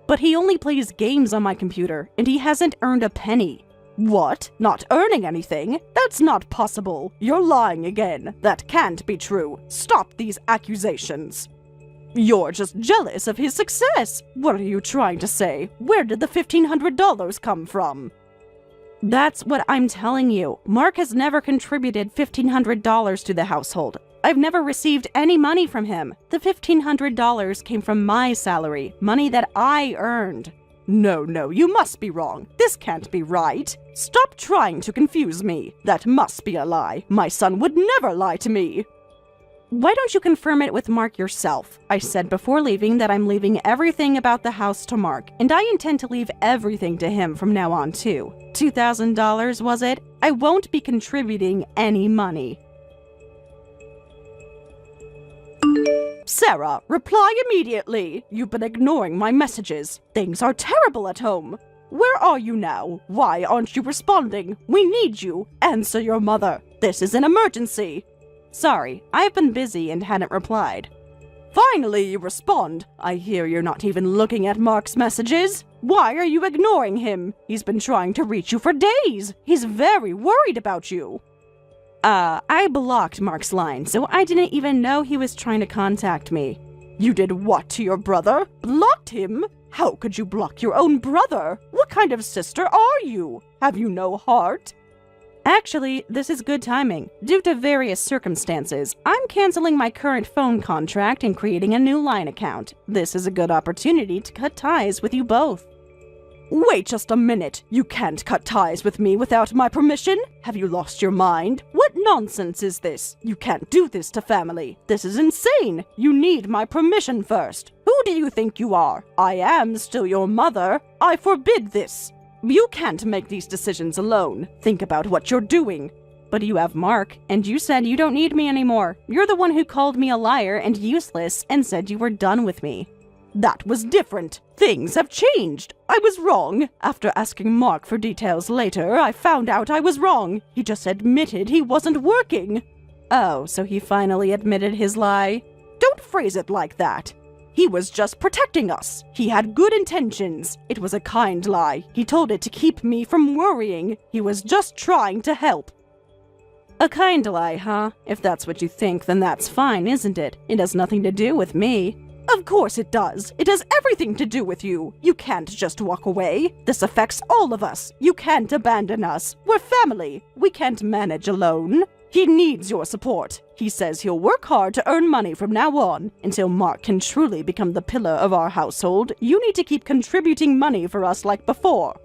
But he only plays games on my computer, and he hasn't earned a penny. What? Not earning anything? That's not possible. You're lying again. That can't be true. Stop these accusations. You're just jealous of his success. What are you trying to say? Where did the $1,500 come from? That's what I'm telling you. Mark has never contributed $1,500 to the household. I've never received any money from him. The $1,500 came from my salary, money that I earned. No, you must be wrong. This can't be right. Stop trying to confuse me. That must be a lie. My son would never lie to me. Why don't you confirm it with Mark yourself? I said before leaving that I'm leaving everything about the house to Mark, and I intend to leave everything to him from now on too. $2,000, was it? I won't be contributing any money. Sarah, reply immediately. You've been ignoring my messages. Things are terrible at home. Where are you now? Why aren't you responding? We need you. Answer your mother. This is an emergency. Sorry, I've been busy and hadn't replied. Finally, you respond. I hear you're not even looking at Mark's messages. Why are you ignoring him? He's been trying to reach you for days. He's very worried about you. I blocked Mark's line, so I didn't even know he was trying to contact me. You did what to your brother? Blocked him? How could you block your own brother? What kind of sister are you? Have you no heart? Actually, this is good timing. Due to various circumstances, I'm canceling my current phone contract and creating a new line account. This is a good opportunity to cut ties with you both. Wait just a minute. You can't cut ties with me without my permission? Have you lost your mind? What nonsense is this? You can't do this to family. This is insane. You need my permission first. Who do you think you are? I am still your mother. I forbid this. You can't make these decisions alone. Think about what you're doing. But you have Mark, and you said you don't need me anymore. You're the one who called me a liar and useless and said you were done with me. That was different. Things have changed. I was wrong. After asking Mark for details later, I found out I was wrong. He just admitted he wasn't working. Oh, so he finally admitted his lie? Don't phrase it like that. He was just protecting us. He had good intentions. It was a kind lie. He told it to keep me from worrying. He was just trying to help. A kind lie, huh? If that's what you think, then that's fine, isn't it? It has nothing to do with me. Of course it does. It has everything to do with you. You can't just walk away. This affects all of us. You can't abandon us. We're family. We can't manage alone. He needs your support. He says he'll work hard to earn money from now on. Until Mark can truly become the pillar of our household, you need to keep contributing money for us like before.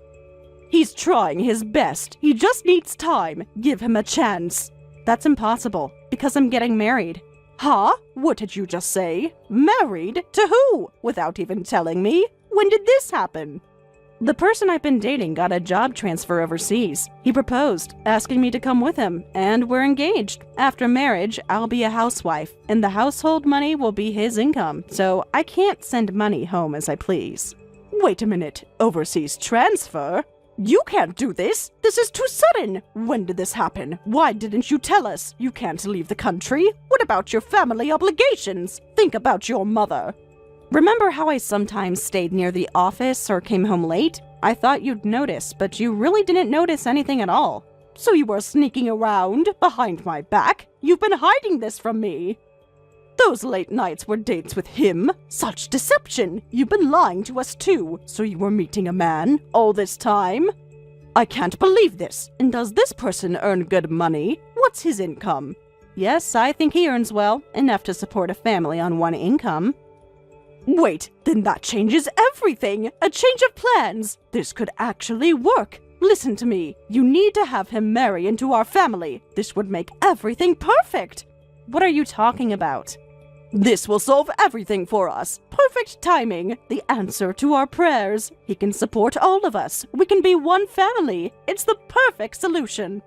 He's trying his best. He just needs time. Give him a chance. That's impossible, because I'm getting married. Huh? What did you just say? Married? To who? Without even telling me? When did this happen? The person I've been dating got a job transfer overseas. He proposed, asking me to come with him, and we're engaged. After marriage, I'll be a housewife, and the household money will be his income, so I can't send money home as I please. Wait a minute, overseas transfer? You can't do this! This is too sudden! When did this happen? Why didn't you tell us? You can't leave the country. What about your family obligations? Think about your mother. Remember how I sometimes stayed near the office or came home late? I thought you'd notice, but you really didn't notice anything at all. So you were sneaking around behind my back? You've been hiding this from me. Those late nights were dates with him. Such deception. You've been lying to us too. So you were meeting a man all this time? I can't believe this. And does this person earn good money? What's his income? Yes, I think he earns well, enough to support a family on one income. Wait, then that changes everything! A change of plans! This could actually work! Listen to me, you need to have him marry into our family. This would make everything perfect! What are you talking about? This will solve everything for us. Perfect timing. The answer to our prayers. He can support all of us. We can be one family. It's the perfect solution.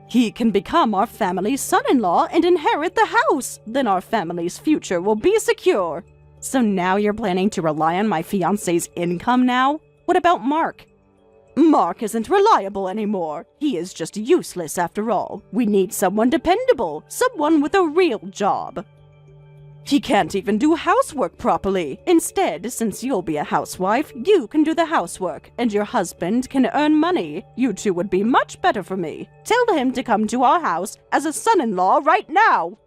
He can become our family's son-in-law and inherit the house. Then our family's future will be secure. So now you're planning to rely on my fiancé's income now? What about Mark? Mark isn't reliable anymore. He is just useless after all. We need someone dependable, someone with a real job. He can't even do housework properly. Instead, since you'll be a housewife, you can do the housework, and your husband can earn money. You two would be much better for me. Tell him to come to our house as a son-in-law right now.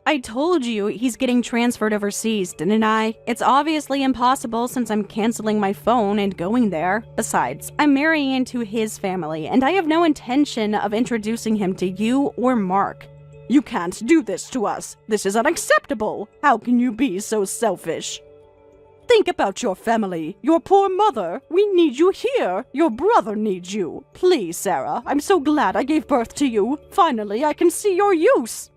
I told you he's getting transferred overseas, didn't I? It's obviously impossible since I'm canceling my phone and going there. Besides, I'm marrying into his family, and I have no intention of introducing him to you or Mark. You can't do this to us. This is unacceptable. How can you be so selfish? Think about your family, your poor mother. We need you here. Your brother needs you. Please, Sarah, I'm so glad I gave birth to you. Finally, I can see your use.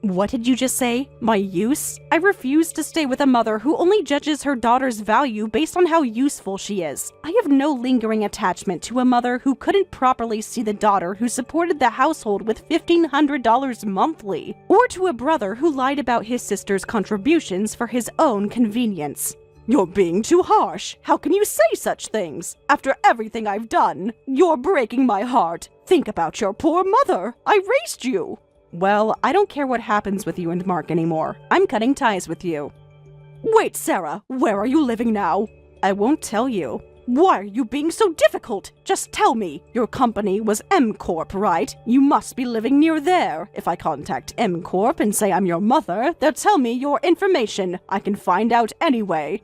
What did you just say? My use? I refuse to stay with a mother who only judges her daughter's value based on how useful she is. I have no lingering attachment to a mother who couldn't properly see the daughter who supported the household with $1,500 monthly, or to a brother who lied about his sister's contributions for his own convenience. You're being too harsh. How can you say such things? After everything I've done, you're breaking my heart. Think about your poor mother. I raised you. Well, I don't care what happens with you and Mark anymore. I'm cutting ties with you. Wait, Sarah, where are you living now? I won't tell you. Why are you being so difficult? Just tell me. Your company was M Corp, right? You must be living near there. If I contact M Corp and say I'm your mother, they'll tell me your information. I can find out anyway.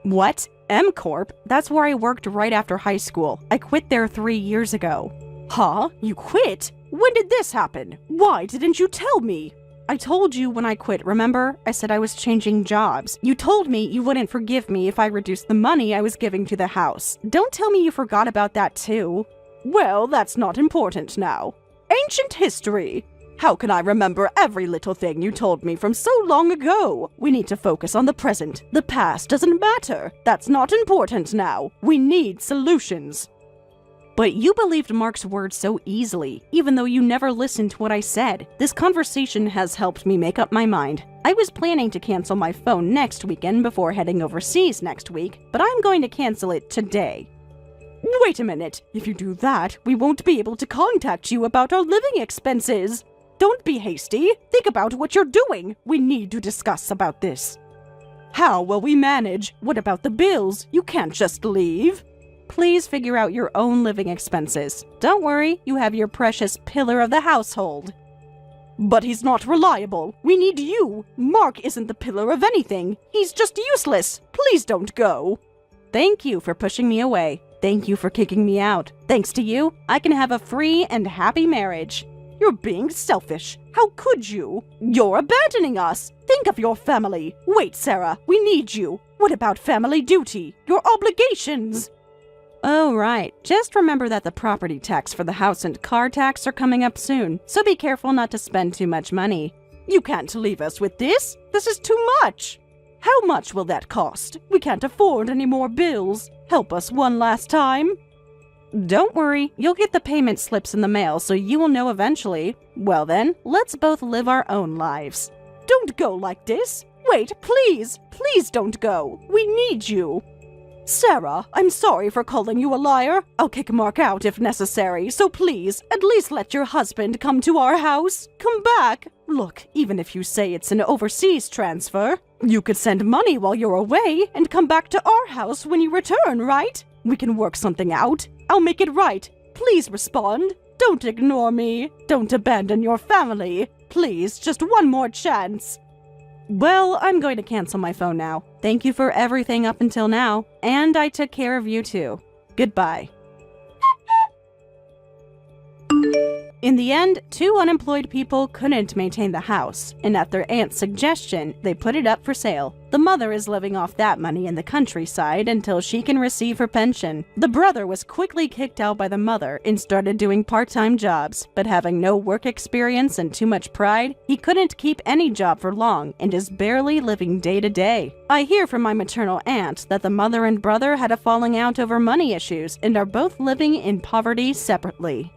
What? M Corp? That's where I worked right after high school. I quit there 3 years ago. Huh? You quit? When did this happen? Why didn't you tell me? I told you when I quit, remember? I said I was changing jobs. You told me you wouldn't forgive me if I reduced the money I was giving to the house. Don't tell me you forgot about that too. Well, that's not important now. Ancient history. How can I remember every little thing you told me from so long ago? We need to focus on the present. The past doesn't matter. That's not important now. We need solutions. But you believed Mark's words so easily, even though you never listened to what I said. This conversation has helped me make up my mind. I was planning to cancel my phone next weekend before heading overseas next week, but I'm going to cancel it today. Wait a minute. If you do that, we won't be able to contact you about our living expenses. Don't be hasty. Think about what you're doing. We need to discuss about this. How will we manage? What about the bills? You can't just leave. Please figure out your own living expenses. Don't worry, you have your precious pillar of the household. But he's not reliable. We need you. Mark isn't the pillar of anything. He's just useless. Please don't go. Thank you for pushing me away. Thank you for kicking me out. Thanks to you, I can have a free and happy marriage. You're being selfish. How could you? You're abandoning us. Think of your family. Wait, Sarah, we need you. What about family duty? Your obligations? Oh, right. Just remember that the property tax for the house and car tax are coming up soon, so be careful not to spend too much money. You can't leave us with this. This is too much. How much will that cost? We can't afford any more bills. Help us one last time. Don't worry, you'll get the payment slips in the mail, so you will know eventually. Well then, let's both live our own lives. Don't go like this. Wait, please. Please don't go. We need you. Sarah, I'm sorry for calling you a liar. I'll kick Mark out if necessary, so please, at least let your husband come to our house. Come back. Look, even if you say it's an overseas transfer, you could send money while you're away and come back to our house when you return, right? We can work something out. I'll make it right. Please respond. Don't ignore me. Don't abandon your family. Please, just one more chance. Well, I'm going to cancel my phone now. Thank you for everything up until now, and I took care of you too. Goodbye. In the end, two unemployed people couldn't maintain the house, and at their aunt's suggestion, they put it up for sale. The mother is living off that money in the countryside until she can receive her pension. The brother was quickly kicked out by the mother and started doing part-time jobs, but having no work experience and too much pride, he couldn't keep any job for long and is barely living day to day. I hear from my maternal aunt that the mother and brother had a falling out over money issues and are both living in poverty separately.